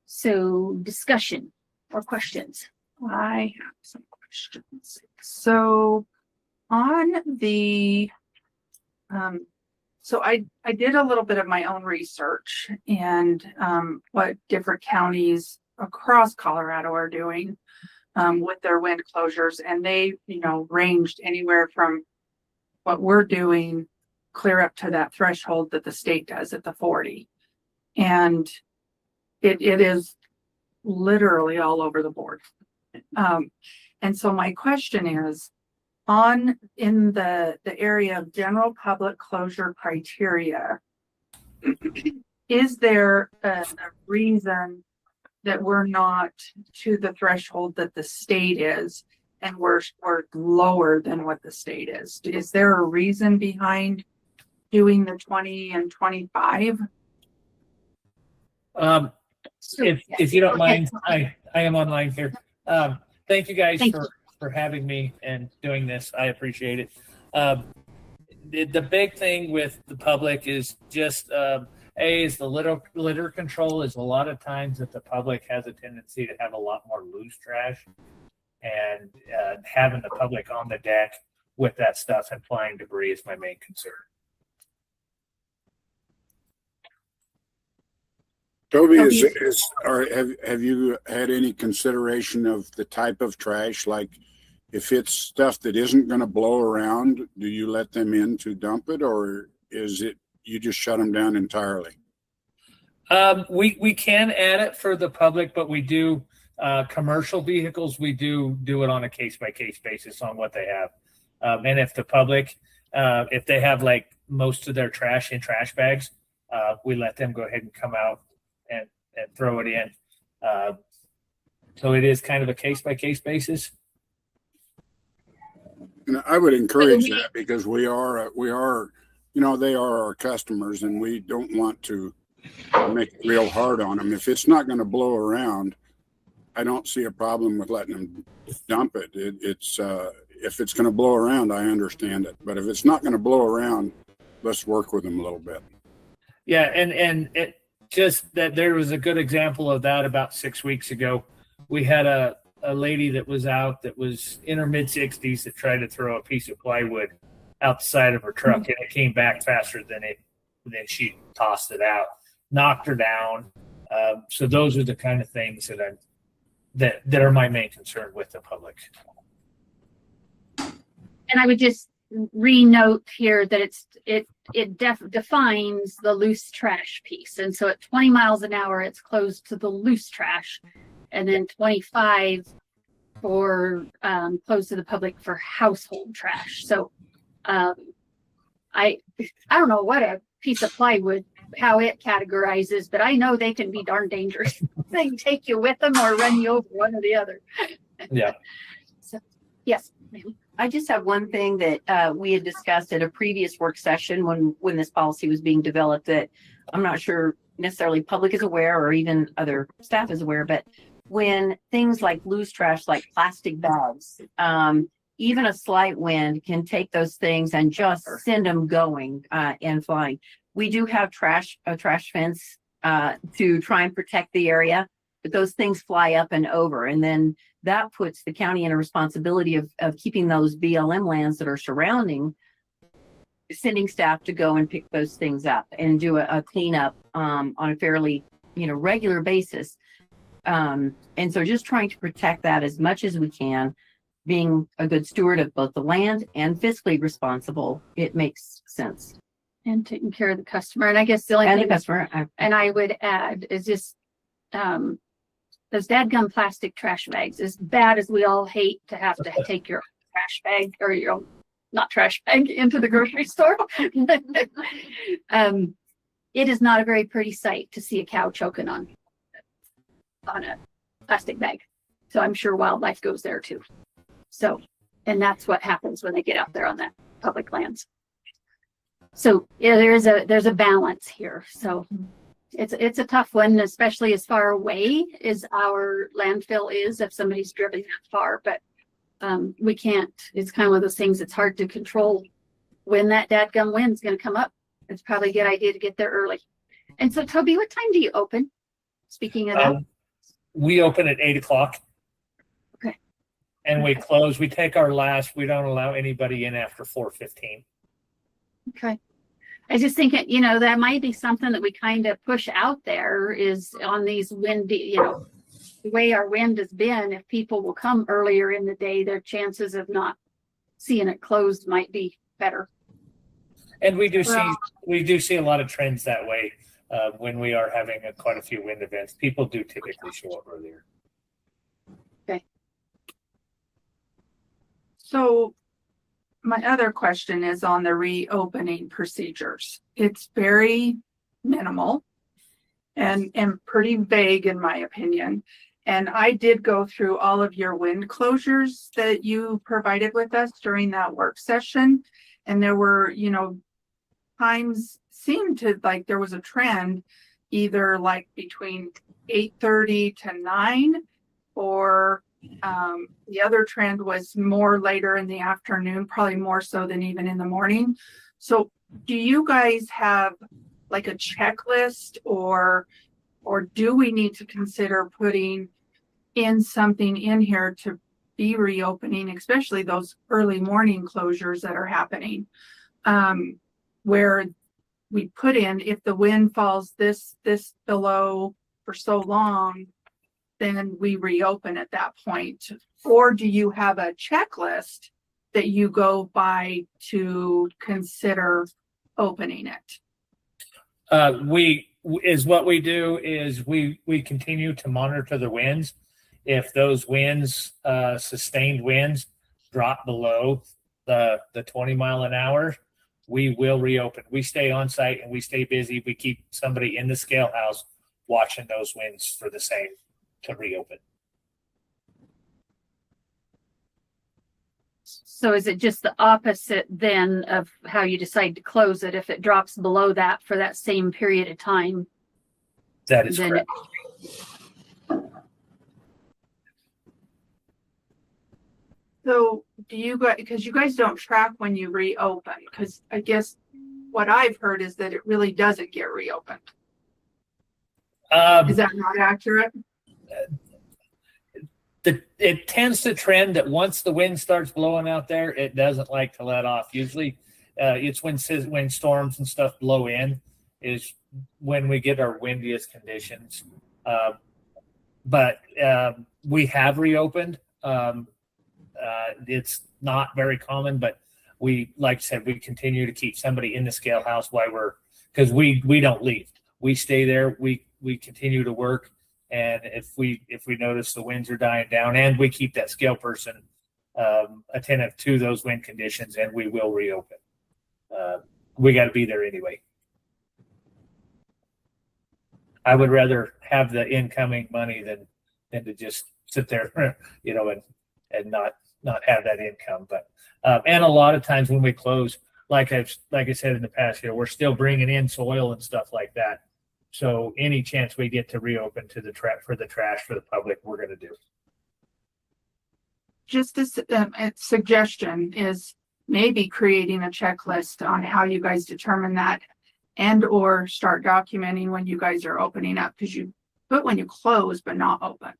So discussion or questions? I have some questions. So on the So I did a little bit of my own research and what different counties across Colorado are doing with their wind closures, and they, ranged anywhere from what we're doing clear up to that threshold that the state does at the 40. And it is literally all over the board. And so my question is, in the area of general public closure criteria, is there a reason that we're not to the threshold that the state is, and we're lower than what the state is? Is there a reason behind doing the 20 and 25? If you don't mind, I am online here. Thank you guys for having me and doing this. I appreciate it. The big thing with the public is just is the litter control. Is a lot of times that the public has a tendency to have a lot more loose trash, and having the public on the deck with that stuff and flying debris is my main concern. Toby, have you had any consideration of the type of trash? Like, if it's stuff that isn't going to blow around, do you let them in to dump it, or is it you just shut them down entirely? We can add it for the public, but we do commercial vehicles. We do it on a case-by-case basis on what they have. And if the public, if they have like most of their trash in trash bags, we let them go ahead and come out and throw it in. So it is kind of a case-by-case basis. And I would encourage that, because we are, they are our customers, and we don't want to make it real hard on them. If it's not going to blow around, I don't see a problem with letting them dump it. If it's going to blow around, I understand it. But if it's not going to blow around, let's work with them a little bit. Yeah, and it just that there was a good example of that about 6 weeks ago. We had a lady that was out that was in her mid-60s that tried to throw a piece of plywood out the side of her truck, and it came back faster than she tossed it out, knocked her down. So those are the kind of things that are my main concern with the public. And I would just re-note here that it defines the loose trash piece. And so at 20 miles an hour, it's closed to the loose trash, and then 25 for closed to the public for household trash. So I don't know what a piece of plywood, how it categorizes, but I know they can be darn dangerous. They can take you with them or run you over, one or the other. Yeah. So, yes, ma'am. I just have one thing that we had discussed at a previous work session when this policy was being developed, that I'm not sure necessarily public is aware or even other staff is aware, but when things like loose trash, like plastic bags, even a slight wind can take those things and just send them going and flying. We do have a trash fence to try and protect the area, but those things fly up and over, and then that puts the county in a responsibility of keeping those BLM lands that are surrounding, sending staff to go and pick those things up and do a cleanup on a fairly regular basis. And so just trying to protect that as much as we can, being a good steward of both the land and fiscally responsible, it makes sense. And taking care of the customer. And I guess the only And thing the customer. and I would add is just those dadgum plastic trash bags, as bad as we all hate to have to take your trash bag or your own, not trash bag, into the grocery store. It is not a very pretty sight to see a cow choking on a plastic bag. So I'm sure wildlife goes there too. So, and that's what happens when they get out there on that public lands. So yeah, there's a balance here. So it's a tough one, especially as far away as our landfill is, if somebody's driven that far, but we can't, it's kind of one of those things, it's hard to control when that dadgum wind's going to come up. It's probably a good idea to get there early. And so Toby, what time do you open? Speaking of that. We open at 8:00. Okay. And we close. We take our last. We don't allow anybody in after 4:15. Okay. I just think, that might be something that we kind of push out there is on these windy, the way our wind has been, if people will come earlier in the day, their chances of not seeing it closed might be better. And we do see a lot of trends that way when we are having quite a few wind events. People do typically show up earlier. Okay. So my other question is on the reopening procedures. It's very minimal and pretty vague in my opinion. And I did go through all of your wind closures that you provided with us during that work session. And there were, times seemed to like there was a trend either like between 8:30 to 9 or the other trend was more later in the afternoon, probably more so than even in the morning. So do you guys have like a checklist or do we need to consider putting in something in here to be reopening, especially those early morning closures that are happening, where we put in, if the wind falls this below for so long, then we reopen at that point? Or do you have a checklist that you go by to consider opening it? What we do is we continue to monitor the winds. If those winds, sustained winds, drop below the 20 mile an hour, we will reopen. We stay on site and we stay busy. We keep somebody in the scale house watching those winds for the same to reopen. So is it just the opposite then of how you decide to close it? If it drops below that for that same period of time? That is correct. So do you guys, because you guys don't track when you reopen, because I guess what I've heard is that it really doesn't get reopened. Is that not accurate? It tends to trend that once the wind starts blowing out there, it doesn't like to let off. Usually it's when storms and stuff blow in is when we get our windiest conditions. But we have reopened. It's not very common, but we, like I said, we continue to keep somebody in the scale house because we don't leave. We stay there. We continue to work. And if we notice the winds are dying down, and we keep that scale person attentive to those wind conditions, and we will reopen. We got to be there anyway. I would rather have the incoming money than to just sit there, and not have that income. But and a lot of times when we close, like I said in the past here, we're still bringing in soil and stuff like that. So any chance we get to reopen to the trash for the public, we're going to do. Just a suggestion is maybe creating a checklist on how you guys determine that, and or start documenting when you guys are opening up, because you put when you close but not open.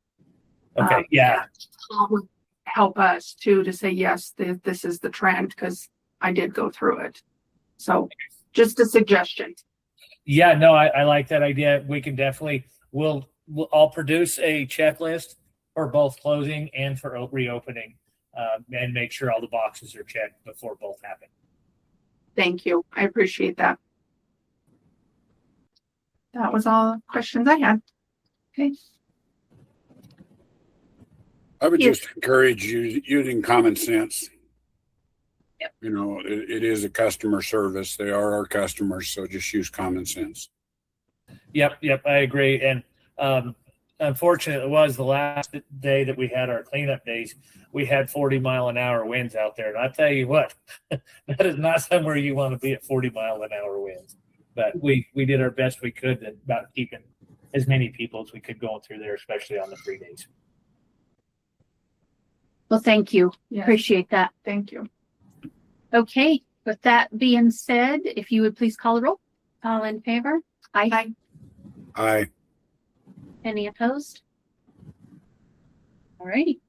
Okay, yeah. That would help us too to say, yes, this is the trend, because I did go through it. So just a suggestion. Yeah, no, I like that idea. We can definitely, I'll produce a checklist for both closing and for reopening, and make sure all the boxes are checked before both happen. Thank you. I appreciate that. That was all the questions I had. Okay. I would just encourage you using common sense. Yep. It is a customer service. They are our customers, so just use common sense. Yep, I agree. And unfortunately, it was the last day that we had our cleanup days. We had 40 mile an hour winds out there, and I tell you what, that is not somewhere you want to be at 40 mile an hour winds. But we did our best we could about keeping as many people as we could going through there, especially on the free days. Well, thank you. Yes. Appreciate that. Thank you. Okay, with that being said, if you would please call the roll. All in favor? Aye. Aye. Any opposed? All righty.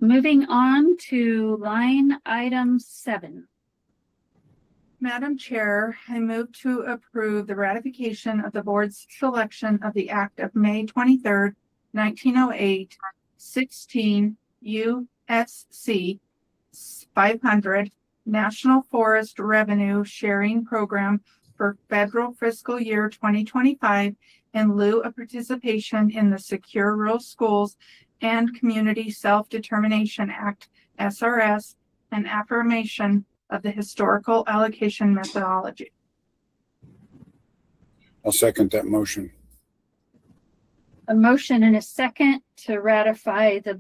Moving on to line item 7. Madam Chair, I move to approve the ratification of the board's selection of the Act of May 23rd, 1908, 16 USC 500 National Forest Revenue Sharing Program for federal fiscal year 2025 in lieu of participation in the Secure Rural Schools and Community Self-Determination Act, SRS, and affirmation of the historical allocation methodology. I'll second that motion. A motion and a second to ratify the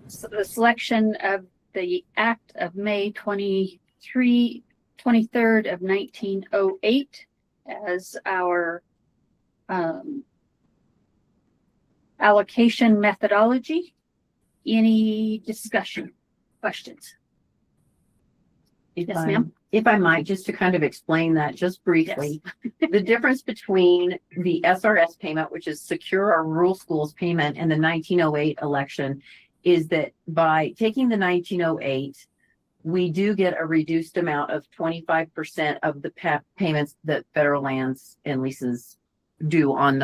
selection of the Act of May 23rd of 1908 as our allocation methodology. Any discussion, questions? Yes, ma'am. If I might, just to kind of explain that just briefly, the difference between the SRS payment, which is Secure Our Rural Schools payment, and the 1908 election is that by taking the 1908, we do get a reduced amount of 25% of the payments that federal lands and leases do on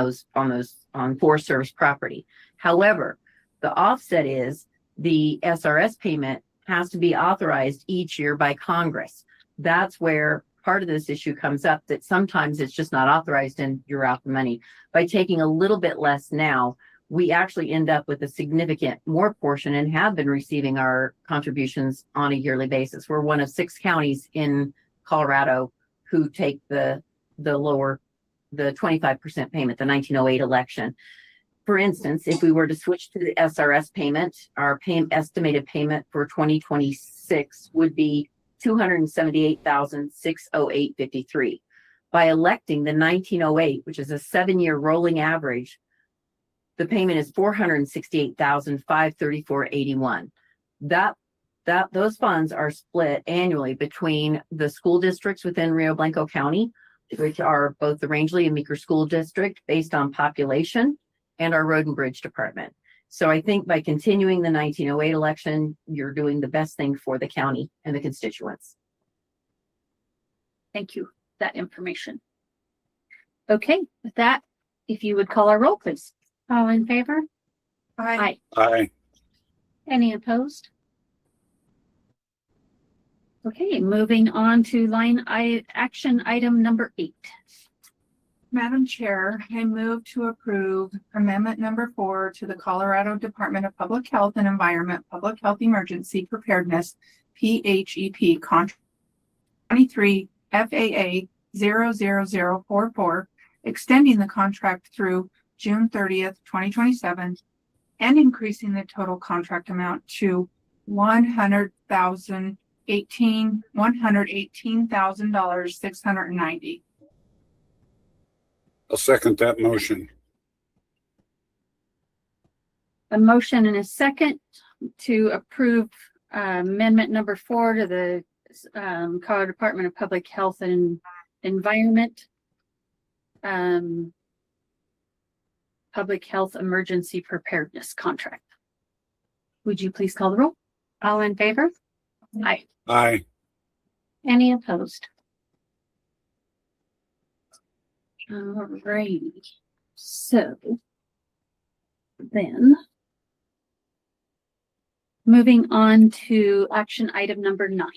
Forest Service property. However, the offset is the SRS payment has to be authorized each year by Congress. That's where part of this issue comes up, that sometimes it's just not authorized and you're out the money. By taking a little bit less now, we actually end up with a significant more portion and have been receiving our contributions on a yearly basis. We're one of 6 counties in Colorado who take the 25% payment, the 1908 election. For instance, if we were to switch to the SRS payment, our estimated payment for 2026 would be $278,608.53. By electing the 1908, which is a 7-year rolling average, the payment is $468,534.81. Those funds are split annually between the school districts within Rio Blanco County, which are both the Rangeley and Meeker School District based on population, and our Road and Bridge Department. So I think by continuing the 1908 election, you're doing the best thing for the county and the constituents. Thank you for that information. Okay, with that, if you would call our roll, please. All in favor? Aye. Aye. Any opposed? Okay, moving on to action item number 8. Madam Chair, I move to approve amendment number 4 to the Colorado Department of Public Health and Environment Public Health Emergency Preparedness PHEP contract 23 FAA 00044, extending the contract through June 30th, 2027, and increasing the total contract amount to $118,690. I'll second that motion. A motion and a second to approve amendment number 4 to the Colorado Department of Public Health and Environment Public Health Emergency Preparedness Contract. Would you please call the roll? All in favor? Aye. Aye. Any opposed? Alrighty. So then moving on to action item number 9.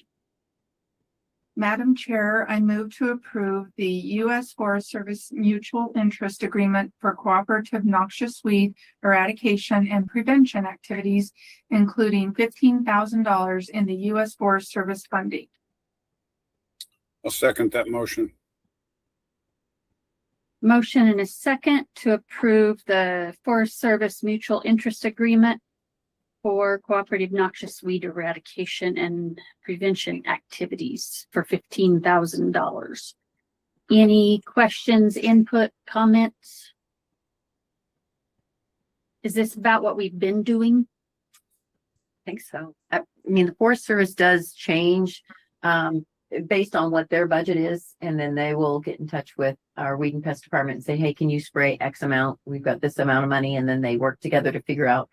Madam Chair, I move to approve the U.S. Forest Service Mutual Interest Agreement for Cooperative Noxious Weed Eradication and Prevention Activities, including $15,000 in the U.S. Forest Service funding. I'll second that motion. Motion and a second to approve the Forest Service Mutual Interest Agreement for cooperative noxious weed eradication and prevention activities for $15,000. Any questions, input, comments? Is this about what we've been doing? I think so. I mean, the Forest Service does change based on what their budget is, and then they will get in touch with our weed and pest department and say, hey, can you spray X amount? We've got this amount of money, and then they work together to figure out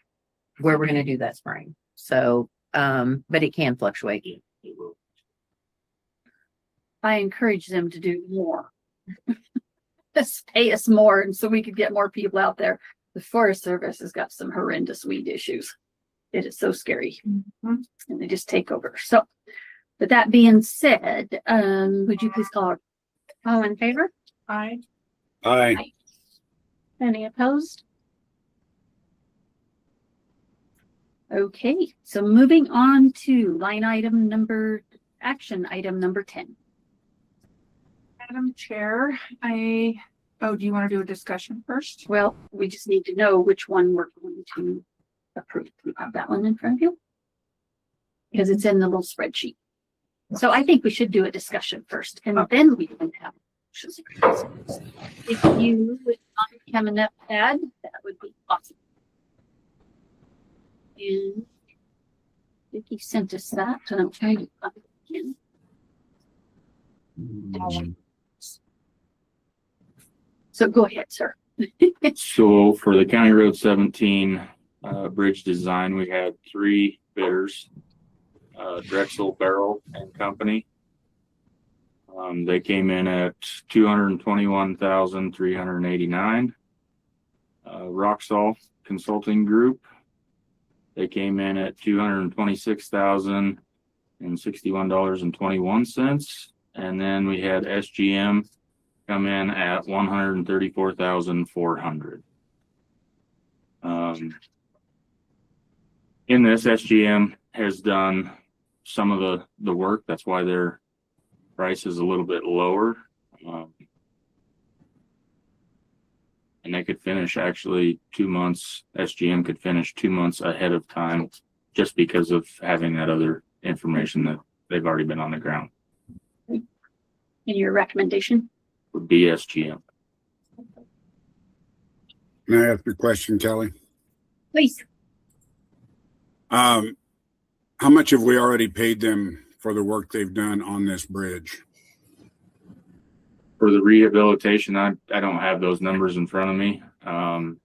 where we're going to do that spraying. So, but it can fluctuate. I encourage them to do more. Just pay us more, and so we could get more people out there. The Forest Service has got some horrendous weed issues. It is so scary, and they just take over. So, with that being said, would you please call? All in favor? Aye. Aye. Any opposed? Okay, so moving on to action item number 10. Madam Chair, do you want to do a discussion first? Well, we just need to know which one we're going to approve. You have that one in front of you? Because it's in the little spreadsheet. So I think we should do a discussion first, and then we can have. If you would mind coming up, Ed, that would be awesome. And Vicki sent us that, and I'll try to find it again. So go ahead, sir. So for the County Road 17 bridge design, we had 3 bidders, Drexel Barrel and Company. They came in at $221,389. Roxall Consulting Group, they came in at $226,061.21. And then we had SGM come in at $134,400. In this, SGM has done some of the work. That's why their price is a little bit lower. And they could finish actually 2 months. SGM could finish 2 months ahead of time just because of having that other information that they've already been on the ground. And your recommendation? Would be SGM. May I ask a question, Kelly? Please. How much have we already paid them for the work they've done on this bridge? For the rehabilitation, I don't have those numbers in front of me. I'm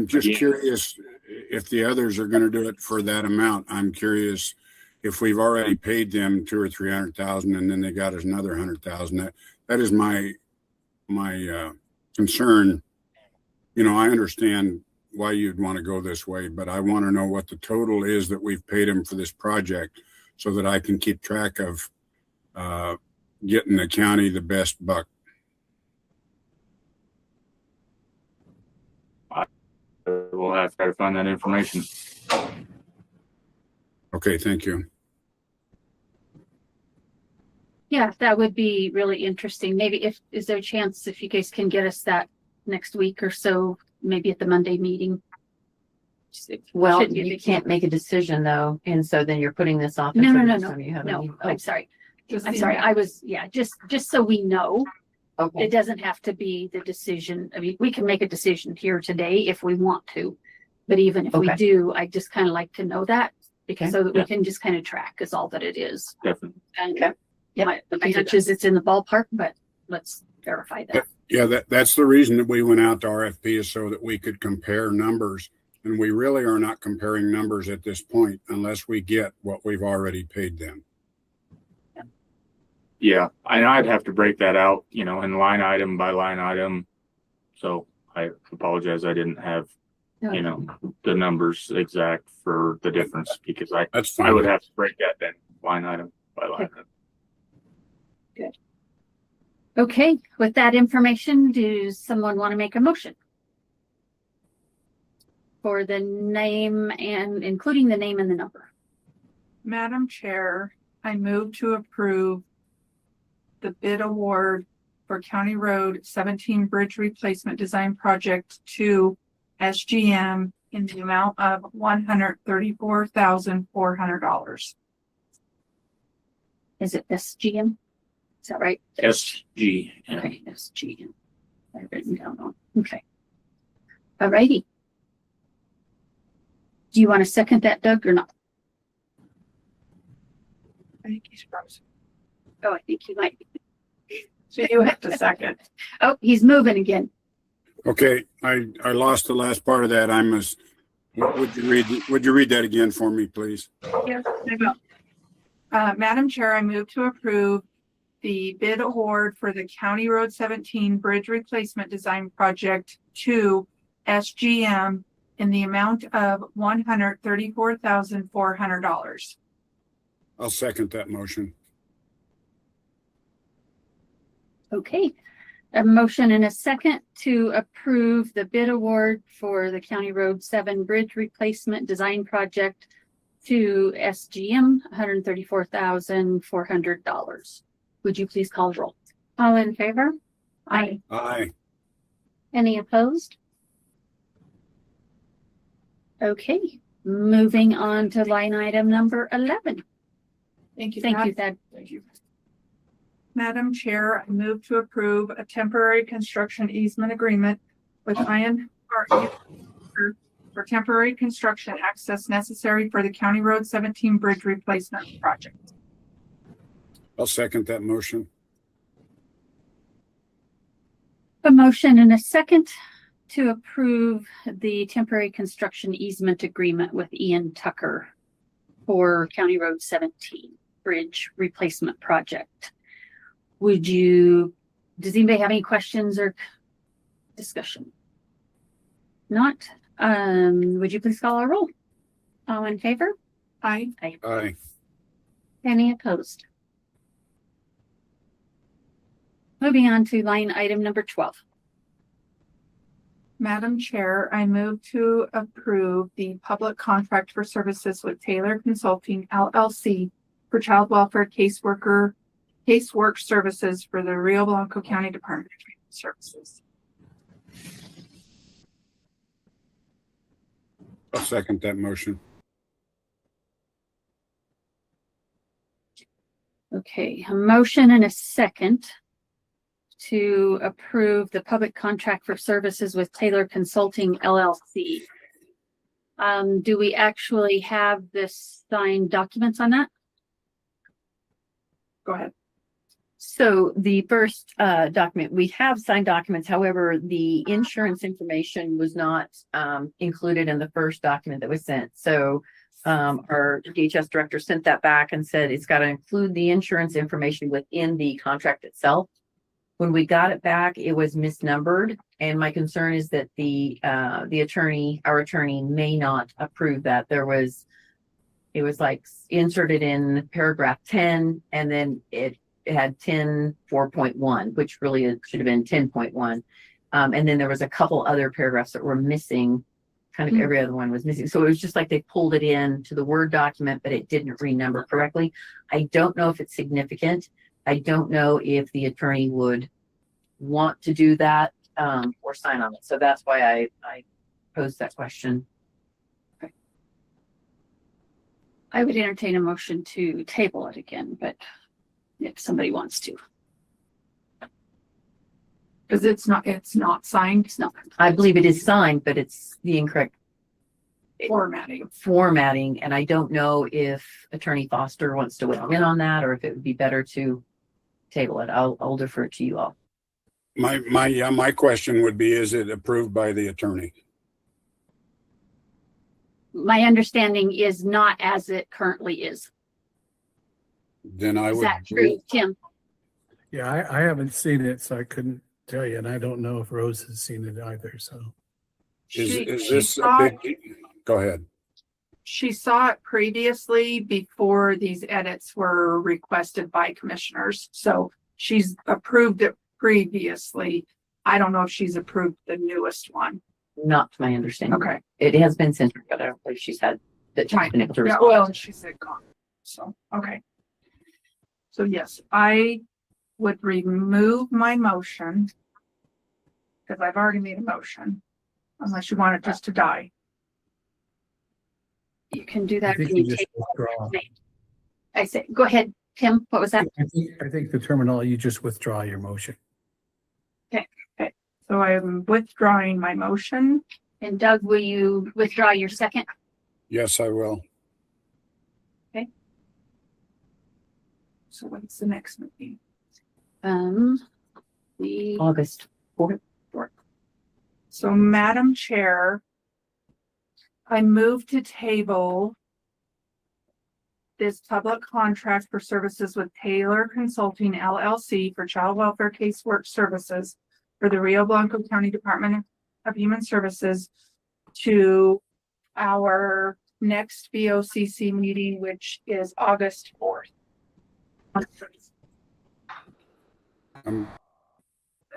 just curious if the others are going to do it for that amount. I'm curious if we've already paid them 200,000 or 300,000, and then they got us another 100,000. That is my concern. You know, I understand why you'd want to go this way, but I want to know what the total is that we've paid them for this project, so that I can keep track of getting the county the best buck. We'll have to try to find that information. Okay, thank you. Yeah, that would be really interesting. Maybe is there a chance if you guys can get us that next week or so, maybe at the Monday meeting? Well, Shouldn't be a you big can't deal. make a decision though, and so then you're putting this off. No, until no, the no, next no, time you have no, any- I'm sorry. Just I'm the sorry. amount. I was, yeah, just so we know. Okay. It doesn't have to be the decision. I mean, we can make a decision here today if we want to. But even if we Okay. do, I just kind of like to know that, because Okay. so that we Yeah. can just kind of track is all that it is. Definitely. And Okay. yeah, my hunch is it's in the ballpark, but let's verify that. Yeah, that's the reason that we went out to RFP, is so that we could compare numbers. And we really are not comparing numbers at this point unless we get what we've already paid them. Yeah, I'd have to break that out, in line item by line item. So I apologize, I didn't have, the numbers exact for the difference, because That's fine. I would have to break that then line item by line item. Good. Okay, with that information, does someone want to make a motion for the name and including the name and the number? Madam Chair, I move to approve the bid award for County Road 17 Bridge Replacement Design Project to SGM in the amount of $134,400. Is it SGM? Is that right? SG. Okay, SGM. I've written down on. Okay. All righty. Do you want to second that, Doug, or not? I think he's frozen. Oh, I think you might. So you have to second. Oh, he's moving again. Okay, I lost the last part of that. Would you read that again for me, please? Yes, I will. Madam Chair, I move to approve the bid award for the County Road 17 Bridge Replacement Design Project to SGM in the amount of $134,400. I'll second that motion. Okay, a motion and a second to approve the bid award for the County Road 7 Bridge Replacement Design Project to SGM, $134,400. Would you please call the roll? All in favor? Aye. Aye. Any opposed? Okay, moving on to line item number 11. Thank you. Thank Pat. you, Thad. Thank you. Madam Chair, I move to approve a temporary construction easement agreement with Iron for temporary construction access necessary for the County Road 17 Bridge Replacement Project. I'll second that motion. A motion and a second to approve the temporary construction easement agreement with Ian Tucker for County Road 17 Bridge Replacement Project. Does anybody have any questions or discussion? Not, would you please call our roll? All in favor? Aye. Aye. Any opposed? Moving on to line item number 12. Madam Chair, I move to approve the public contract for services with Taylor Consulting LLC for child welfare casework services for the Rio Blanco County Department of Human Services. I'll second that motion. Okay, a motion and a second to approve the public contract for services with Taylor Consulting LLC. Do we actually have this signed documents on that? Go ahead. So the first document, we have signed documents. However, the insurance information was not included in the first document that was sent. So our DHS director sent that back and said it's got to include the insurance information within the contract itself. When we got it back, it was misnumbered. And my concern is that our attorney may not approve that. It was like inserted in paragraph 10, and then it had 10.4.1, which really it should have been 10.1. And then there was a couple other paragraphs that were missing. Kind of every other one was missing. So it was just like they pulled it in to the Word document, but it didn't renumber correctly. I don't know if it's significant. I don't know if the attorney would want to do that or sign on it. So that's why I posed that question. I would entertain a motion to table it again, but if somebody wants to. Because it's not signed. It's not. I believe it is signed, but it's the incorrect formatting. And I don't know if Attorney Foster wants to weigh in on that, or if it would be better to table it. I'll defer to you all. My question would be, is it approved by the attorney? My understanding is not as it currently is. Then I would. Is that true, Tim? Yeah, I haven't seen it, so I couldn't tell you, and I don't know if Rose has seen it either, so. Is this a big, go ahead. She saw it previously before these edits were requested by commissioners. So she's approved it previously. I don't know if she's approved the newest one. Not to my understanding. Okay. It has been sent, but I don't believe she's had that she's been able to Yeah, respond. well, she said gone. So, okay. So yes, I would remove my motion because I've already made a motion, unless you want it just to die. You can do I that. think Can you you just take? withdraw. I say, go ahead, Tim. What was that? I think the terminology, you just withdraw your motion. So I'm withdrawing my motion. And Doug, will you withdraw your second? Yes, I will. So when's the next meeting? The August 4th. So Madam Chair, I move to table this public contract for services with Taylor Consulting LLC for child welfare casework services for the Rio Blanco County Department of Human Services to our next BOCC meeting, which is August 4th.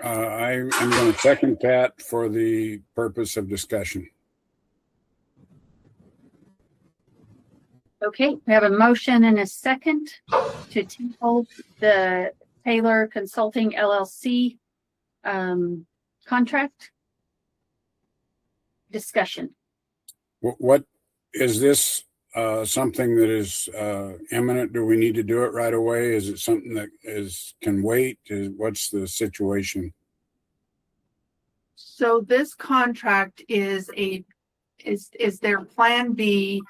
I am going to second that for the purpose of discussion. Okay, we have a motion and a second to table the Taylor Consulting LLC contract. Discussion. What is this something that is imminent? Do we need to do it right away? Is it something that can wait? What's the situation? So this contract is their plan B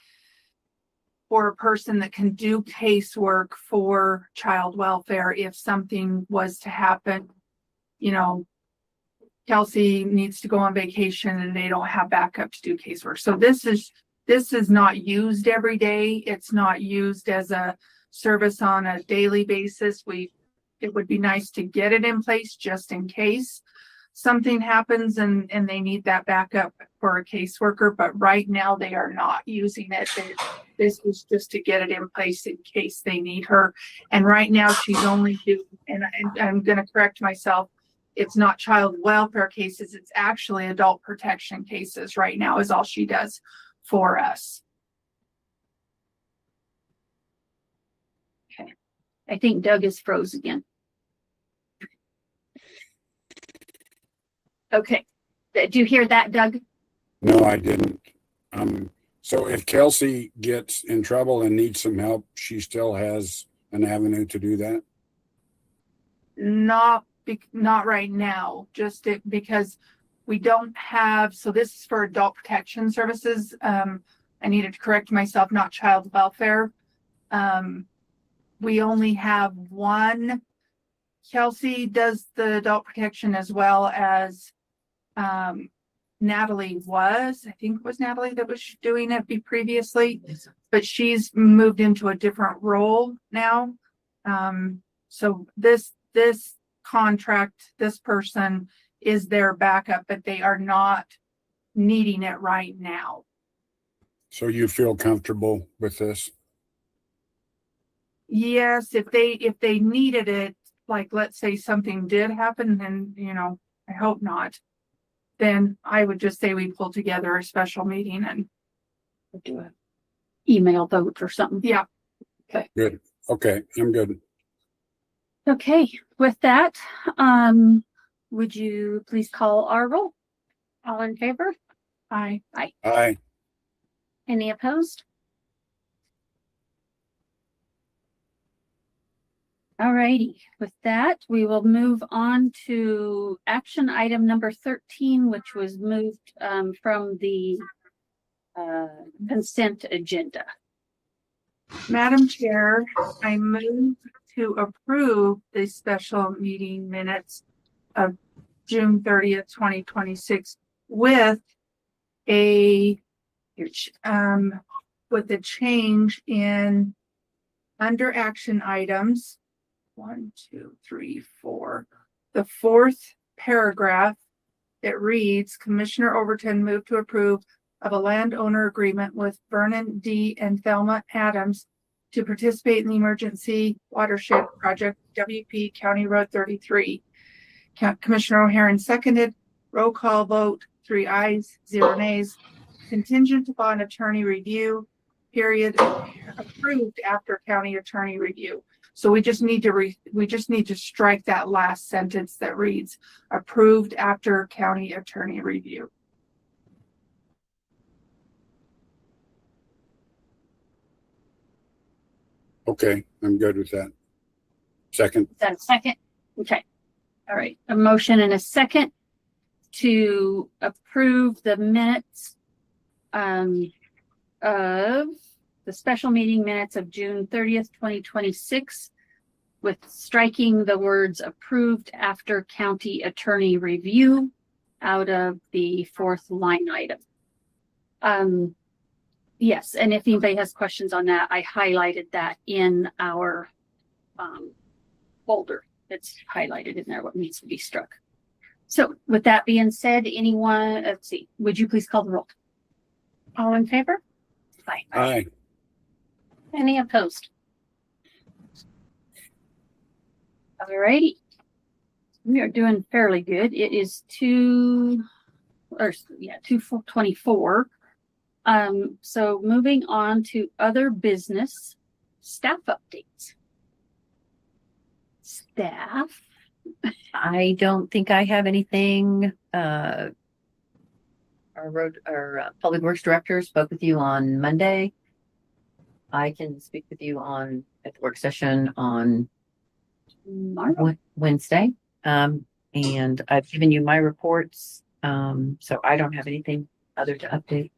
for a person that can do casework for child welfare if something was to happen. You know, Kelsey needs to go on vacation and they don't have backup to do casework. So this is not used every day. It's not used as a service on a daily basis. It would be nice to get it in place just in case something happens and they need that backup for a caseworker, but right now they are not using it. This was just to get it in place in case they need her. And right now she's only doing, and I'm going to correct myself, it's not child welfare cases, it's actually adult protection cases right now is all she does for us. Okay. I think Doug is froze again. Okay. Did you hear that, Doug? No, I didn't. So if Kelsey gets in trouble and needs some help, she still has an avenue to do that? Not right now, just because we don't have, so this is for adult protection services. I needed to correct myself, not child welfare. We only have one. Kelsey does the adult protection as well as Natalie was. I think it was Natalie that was doing it previously, but she's moved into a different role now. So this contract, this person is their backup, but they are not needing it right now. So you feel comfortable with this? Yes, if they needed it, like let's say something did happen, and you know, I hope not, then I would just say we pull together a special meeting and do an email vote or something. Yeah. Okay. Good. Okay, I'm good. Okay, with that, would you please call our roll? All in favor? Aye. Aye. Aye. Any opposed? All righty, with that, we will move on to action item number 13, which was moved from the consent agenda. Madam Chair, I move to approve the special meeting minutes of June 30th, 2026 with a change in under action items. 1, 2, 3, 4. The fourth paragraph, it reads, Commissioner Overton moved to approve of a landowner agreement with Vernon D. and Thelma Adams to participate in the emergency watershed project WP County Road 33. Commissioner O'Haron seconded. Roll call vote, 3 ayes, 0 nays. Contingent upon attorney review, period, approved after county attorney review. So we just need to strike that last sentence that reads approved after county attorney review. Okay, I'm good with that. Second. Is that a second? Okay. All right. A motion and a second to approve the minutes of the special meeting minutes of June 30th, 2026, with striking the words approved after county attorney review out of the fourth line item. Yes, and if anybody has questions on that, I highlighted that in our folder. It's highlighted in there what needs to be struck. So with that being said, anyone, let's see, would you please call the roll? All in favor? Aye. Aye. Any opposed? Alrighty. We are doing fairly good. It is 2:24. So moving on to other business staff updates. Staff. I don't think I have anything. Our public works director spoke with you on Monday. I can speak with you at the work session on Wednesday. And I've given you my reports. So I don't have anything other to update.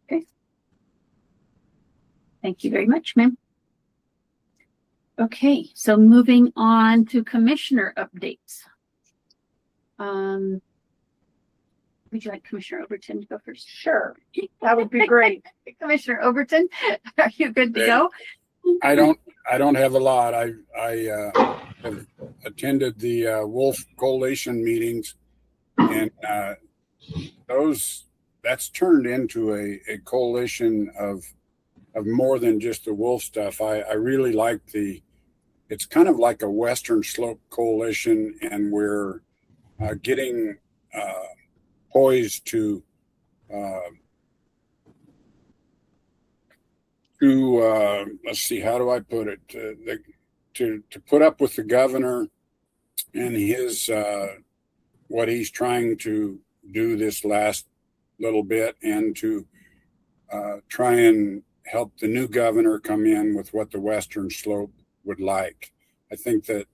Okay. Thank you very much, ma'am. Okay, so moving on to commissioner updates. Would you like Commissioner Overton to go first? Sure, that would be great. Commissioner Overton, are you good to go? I don't have a lot. I have attended the Wolf Coalition meetings, and that's turned into a coalition of more than just the wolf stuff. I really like it's kind of like a Western Slope coalition, and we're getting poised to let's see, how do I put it? To put up with the governor and his what he's trying to do this last little bit, and to try and help the new governor come in with what the Western Slope would like. I think that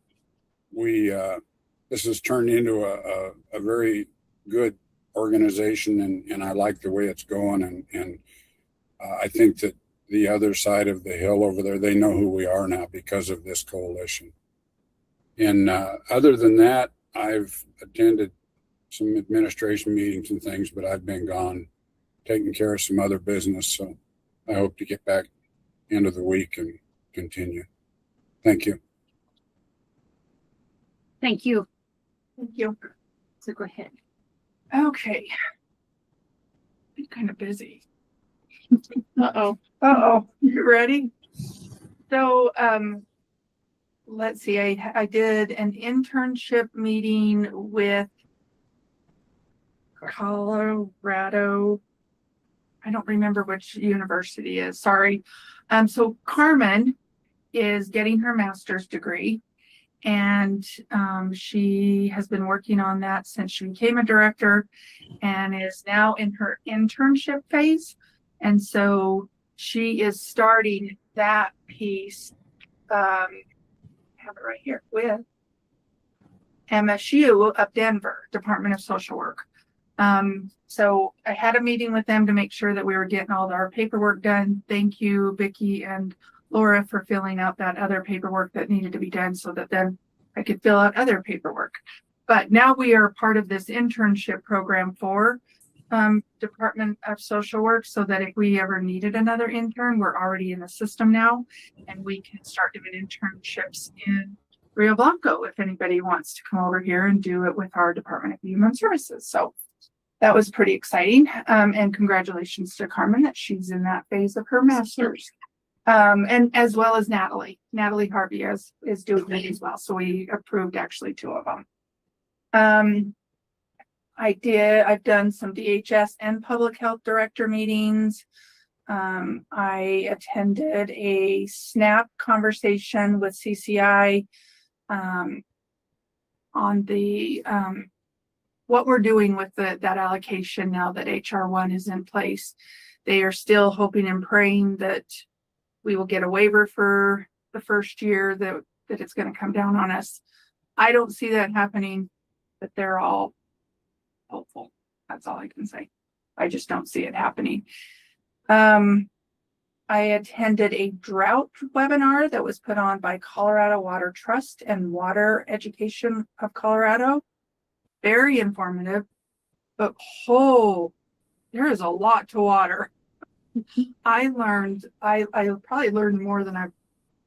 this has turned into a very good organization, and I like the way it's going, and I think that the other side of the hill over there, they know who we are now because of this coalition. And other than that, I've attended some administration meetings and things, but I've been gone taking care of some other business. So I hope to get back end of the week and continue. Thank you. Thank you. Thank you. So go ahead. Okay. I'm kind of busy. Uh-oh. You ready? So, let's see, I did an internship meeting with Colorado. I don't remember which university is, sorry. So Carmen is getting her master's degree, and she has been working on that since she became a director, and is now in her internship phase. And so she is starting that piece. I have it right here with MSU of Denver, Department of Social Work. So I had a meeting with them to make sure that we were getting all our paperwork done. Thank you, Vicki and Laura, for filling out that other paperwork that needed to be done, so that then I could fill out other paperwork. But now we are part of this internship program for Department of Social Work, so that if we ever needed another intern, we're already in the system now, and we can start doing internships in Rio Blanco if anybody wants to come over here and do it with our Department of Human Services. So that was pretty exciting. And congratulations to Carmen that she's in that phase of her master's. And as well as Natalie Harvey is doing it as well. So we approved actually 2 of them. I've done some DHS and public health director meetings. I attended a SNAP conversation with CCI on the what we're doing with that allocation now that HR1 is in place. They are still hoping and praying that we will get a waiver for the first year, that it's going to come down on us. I don't see that happening, but they're all hopeful. That's all I can say. I just don't see it happening. I attended a drought webinar that was put on by Colorado Water Trust and Water Education of Colorado. Very informative, but there is a lot to water. I probably learned more than I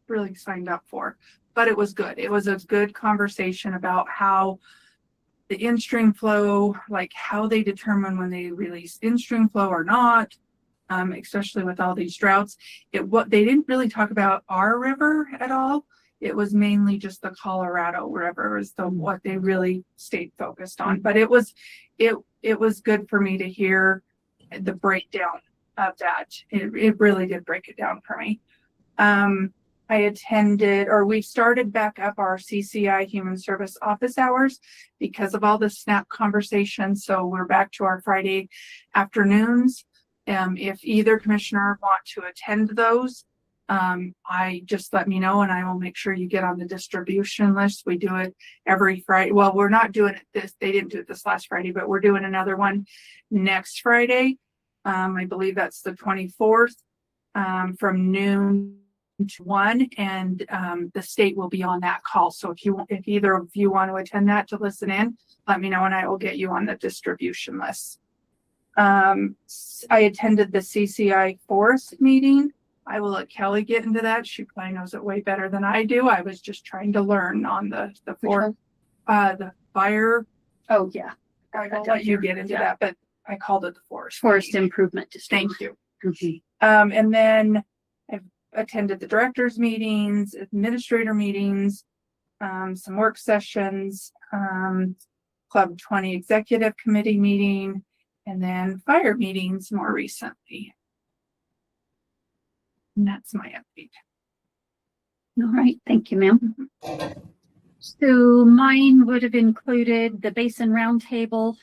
really signed up for, but it was good. It was a good conversation about how the in-stream flow, like how they determine when they release in-stream flow or not, especially with all these droughts. What they didn't really talk about our river at all. It was mainly just the Colorado River is what they really stayed focused on. But it was good for me to hear the breakdown of that. It really did break it down for me. We started back up our CCI Human Service office hours because of all the SNAP conversations. So we're back to our Friday afternoons. If either commissioner want to attend those, I just let me know and I will make sure you get on the distribution list. We do it every Friday. Well, we're not doing it they didn't do it this last Friday, but we're doing another one next Friday. I believe that's the 24th, from noon to 1, and the state will be on that call. So if either of you want to attend that to listen in, let me know and I will get you on the distribution list. I attended the CCI Forest meeting. I will let Kelly get into that. She probably knows it way better than I do. I was just trying to learn on the fire. Oh, yeah. I'll let you get into that, but I called it the forest Improvement District. Thank you. And then I've attended the directors meetings, administrator meetings, some work sessions, Club 20 executive committee meeting, and then fire meetings more recently. And that's my update. All right. Thank you, ma'am. So mine would have included the Basin Roundtable.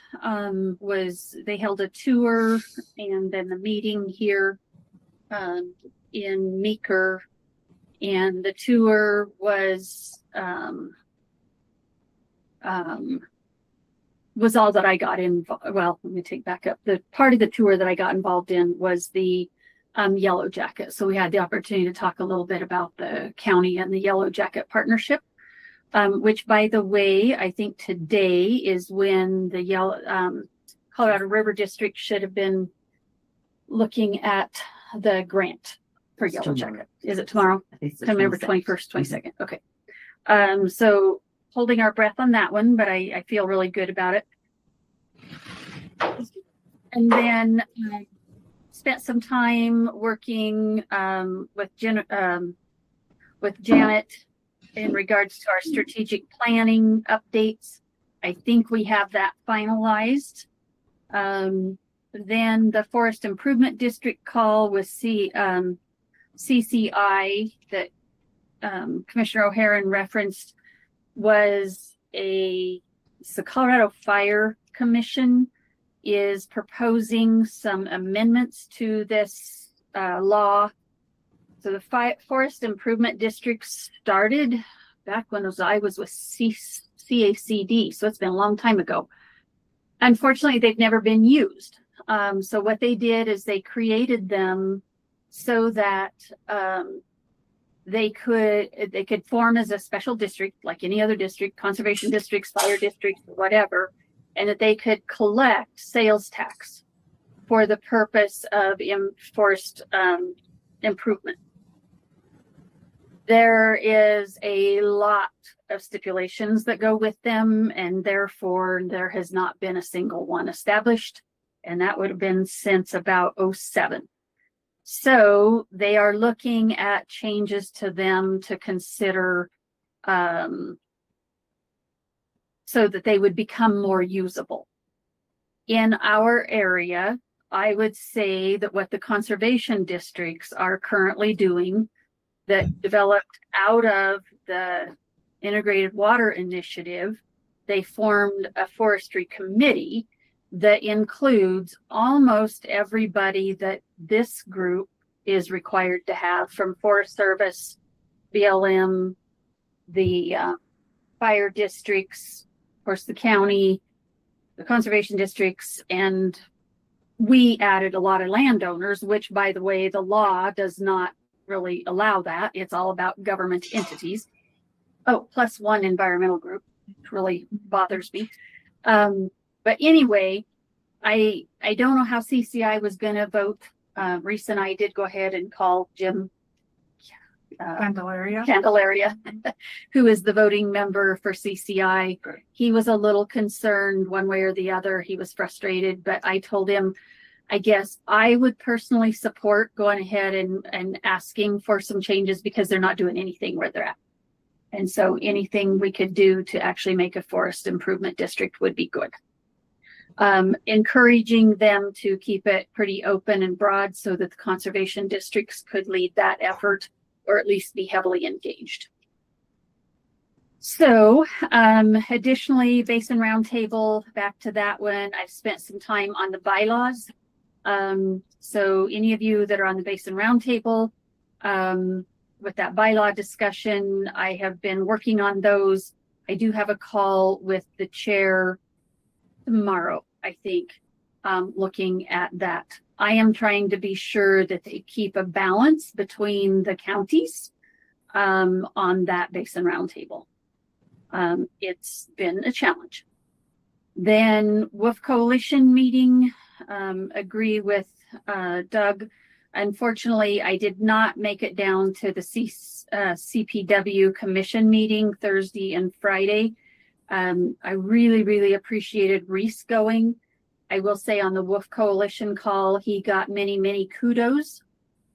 They held a tour and then the meeting here in Meeker, and the tour was all that I got involved. Well, let me take back up. The part of the tour that I got involved in was the Yellow Jacket. So we had the opportunity to talk a little bit about the county and the Yellow Jacket partnership, which, by the way, I think today is when the Colorado River District should have been looking at the grant for Yellow Jacket. Is it tomorrow? I remember 21st, 22nd. Okay. So holding our breath on that one, but I feel really good about it. And then spent some time working with Janet in regards to our strategic planning updates. I think we have that finalized. Then the Forest Improvement District call with CCI that Commissioner O'Haran referenced was the Colorado Fire Commission is proposing some amendments to this law. So the Forest Improvement District started back when I was with CACD, so it's been a long time ago. Unfortunately, they've never been used. So what they did is they created them so that they could form as a special district, like any other district, conservation districts, fire districts, whatever, and that they could collect sales tax for the purpose of forest improvement. There is a lot of stipulations that go with them, and therefore there has not been a single one established, and that would have been since about 2007. So they are looking at changes to them to consider so that they would become more usable. In our area, I would say that what the conservation districts are currently doing that developed out of the Integrated Water Initiative, they formed a forestry committee that includes almost everybody that this group is required to have, from Forest Service, BLM, the fire districts, of course, the county, the conservation districts, and we added a lot of landowners, which, by the way, the law does not really allow that. It's all about government entities. Oh, plus one environmental group, which really bothers me. But anyway, I don't know how CCI was going to vote Reese and I did go ahead and call Jim Candelaria. who is the voting member for CCI. He was a little concerned one way or the other. He was frustrated, but I told him, I guess I would personally support going ahead and asking for some changes because they're not doing anything where they're at. And so anything we could do to actually make a forest improvement district would be good. Encouraging them to keep it pretty open and broad so that the conservation districts could lead that effort or at least be heavily engaged. So additionally, Basin Roundtable, back to that one, I've spent some time on the bylaws. So any of you that are on the Basin Roundtable, with that bylaw discussion, I have been working on those. I do have a call with the chair tomorrow, I think, looking at that. I am trying to be sure that they keep a balance between the counties on that Basin Roundtable. It's been a challenge. Then Wolf Coalition meeting, agree with Doug. Unfortunately, I did not make it down to the CPW commission meeting Thursday and Friday. I really, really appreciated Reese going. I will say on the Wolf Coalition call, he got many, many kudos.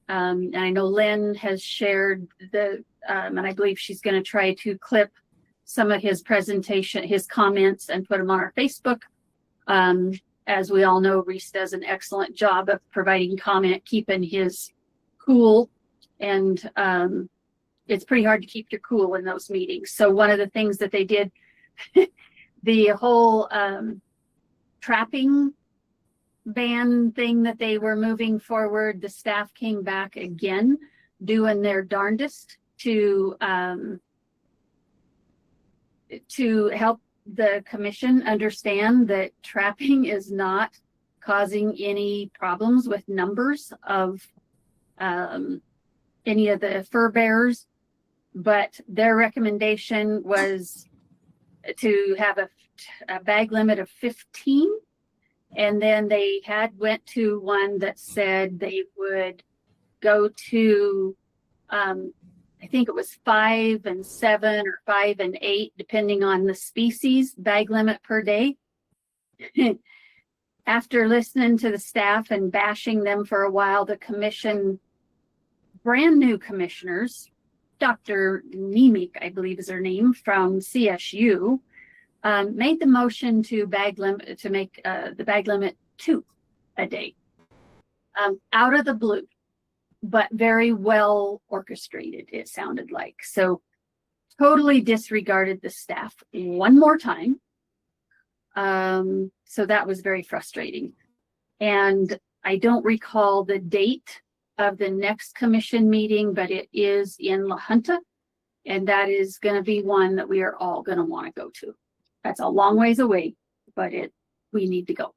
And I know Lynn has shared and I believe she's going to try to clip some of his presentation, his comments, and put them on our Facebook. As we all know, Reese does an excellent job of providing comment, keeping his cool. And it's pretty hard to keep your cool in those meetings. So one of the things that they did, the whole trapping ban thing that they were moving forward, the staff came back again, doing their darndest to help the commission understand that trapping is not causing any problems with numbers of any of the fur bearers, but their recommendation was to have a bag limit of 15. And then they went to one that said they would go to, I think it was 5 and 7 or 5 and 8, depending on the species, bag limit per day. After listening to the staff and bashing them for a while, the commission, brand new commissioners, Dr. Nemec, I believe is her name, from CSU, made the motion to make the bag limit 2 a day, out of the blue, but very well orchestrated, it sounded like. So totally disregarded the staff one more time. So that was very frustrating. And I don't recall the date of the next commission meeting, but it is in La Junta, and that is going to be one that we are all going to want to go to. That's a long ways away, but we need to go.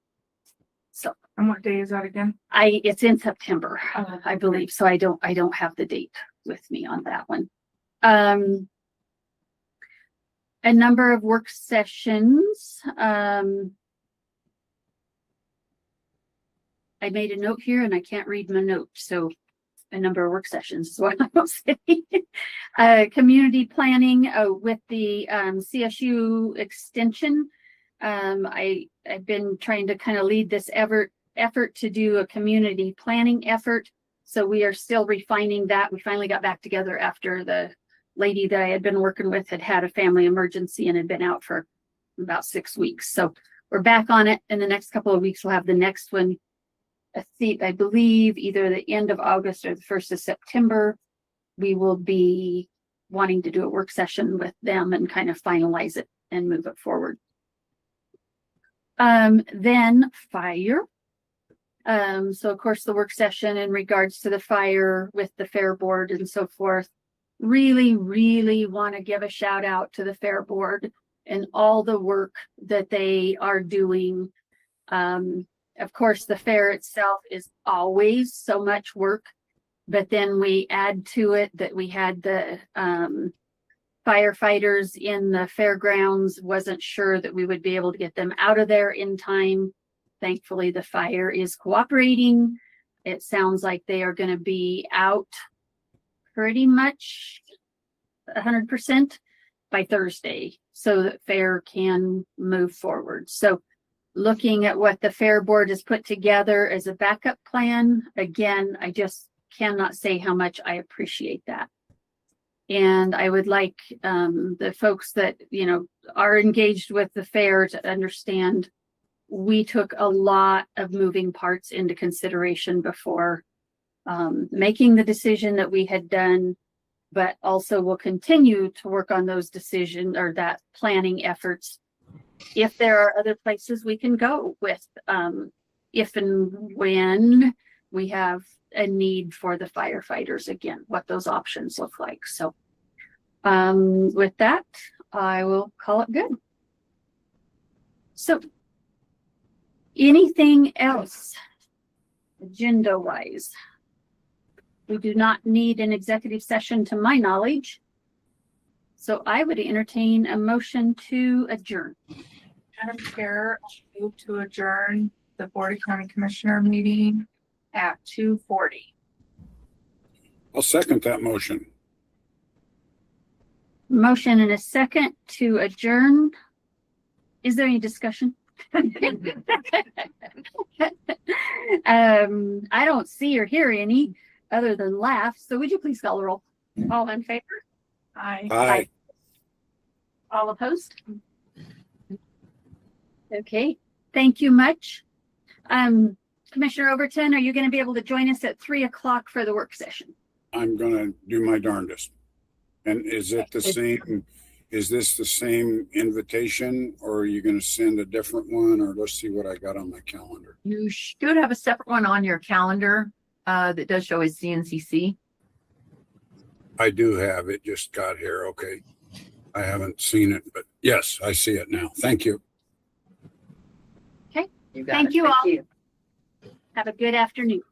So. And what day is that again? It's in September, I believe. So I don't have the date with me on that one. A number of work sessions. I made a note here and I can't read my note. So a number of work sessions is what I will say. Community planning with the CSU extension. I've been trying to kind of lead this effort to do a community planning effort. So we are still refining that. We finally got back together after the lady that I had been working with had a family emergency and had been out for about 6 weeks. So we're back on it. In the next couple of weeks, we'll have the next one. I believe either the end of August or the 1st of September, we will be wanting to do a work session with them and kind of finalize it and move it forward. Then fire. So of course the work session in regards to the fire with the fair board and so forth, really, really want to give a shout out to the fair board and all the work that they are doing. Of course, the fair itself is always so much work, but then we add to it that we had the firefighters in the fairgrounds. Wasn't sure that we would be able to get them out of there in time. Thankfully, the fire is cooperating. It sounds like they are going to be out pretty much 100% by Thursday so that fair can move forward. So looking at what the fair board has put together as a backup plan, again, I just cannot say how much I appreciate that. And I would like the folks that, are engaged with the fair to understand we took a lot of moving parts into consideration before making the decision that we had done, but also will continue to work on those decisions or that planning efforts. If there are other places we can go with, if and when we have a need for the firefighters again, what those options look like. So with that, I will call it good. So anything else agenda wise? We do not need an executive session to my knowledge. So I would entertain a motion to adjourn. Madam Chair, I move to adjourn the Board of County Commissioner meeting at 2:40. I'll second that motion. Motion and a second to adjourn. Is there any discussion? I don't see or hear any other than laughs. So would you please call the roll? All in favor? Aye. Aye. All opposed? Okay, thank you much. Commissioner Overton, are you going to be able to join us at 3 o'clock for the work session? I'm gonna do my darndest. And is it the same, is this the same invitation or are you gonna send a different one, or let's see what I got on my calendar? You should have a separate one on your calendar that does show as CNCC. I do have, it just got here, okay. I haven't seen it, but yes, I see it now. Thank you. Okay, You got thank it. you Thank all. you. Have a good afternoon.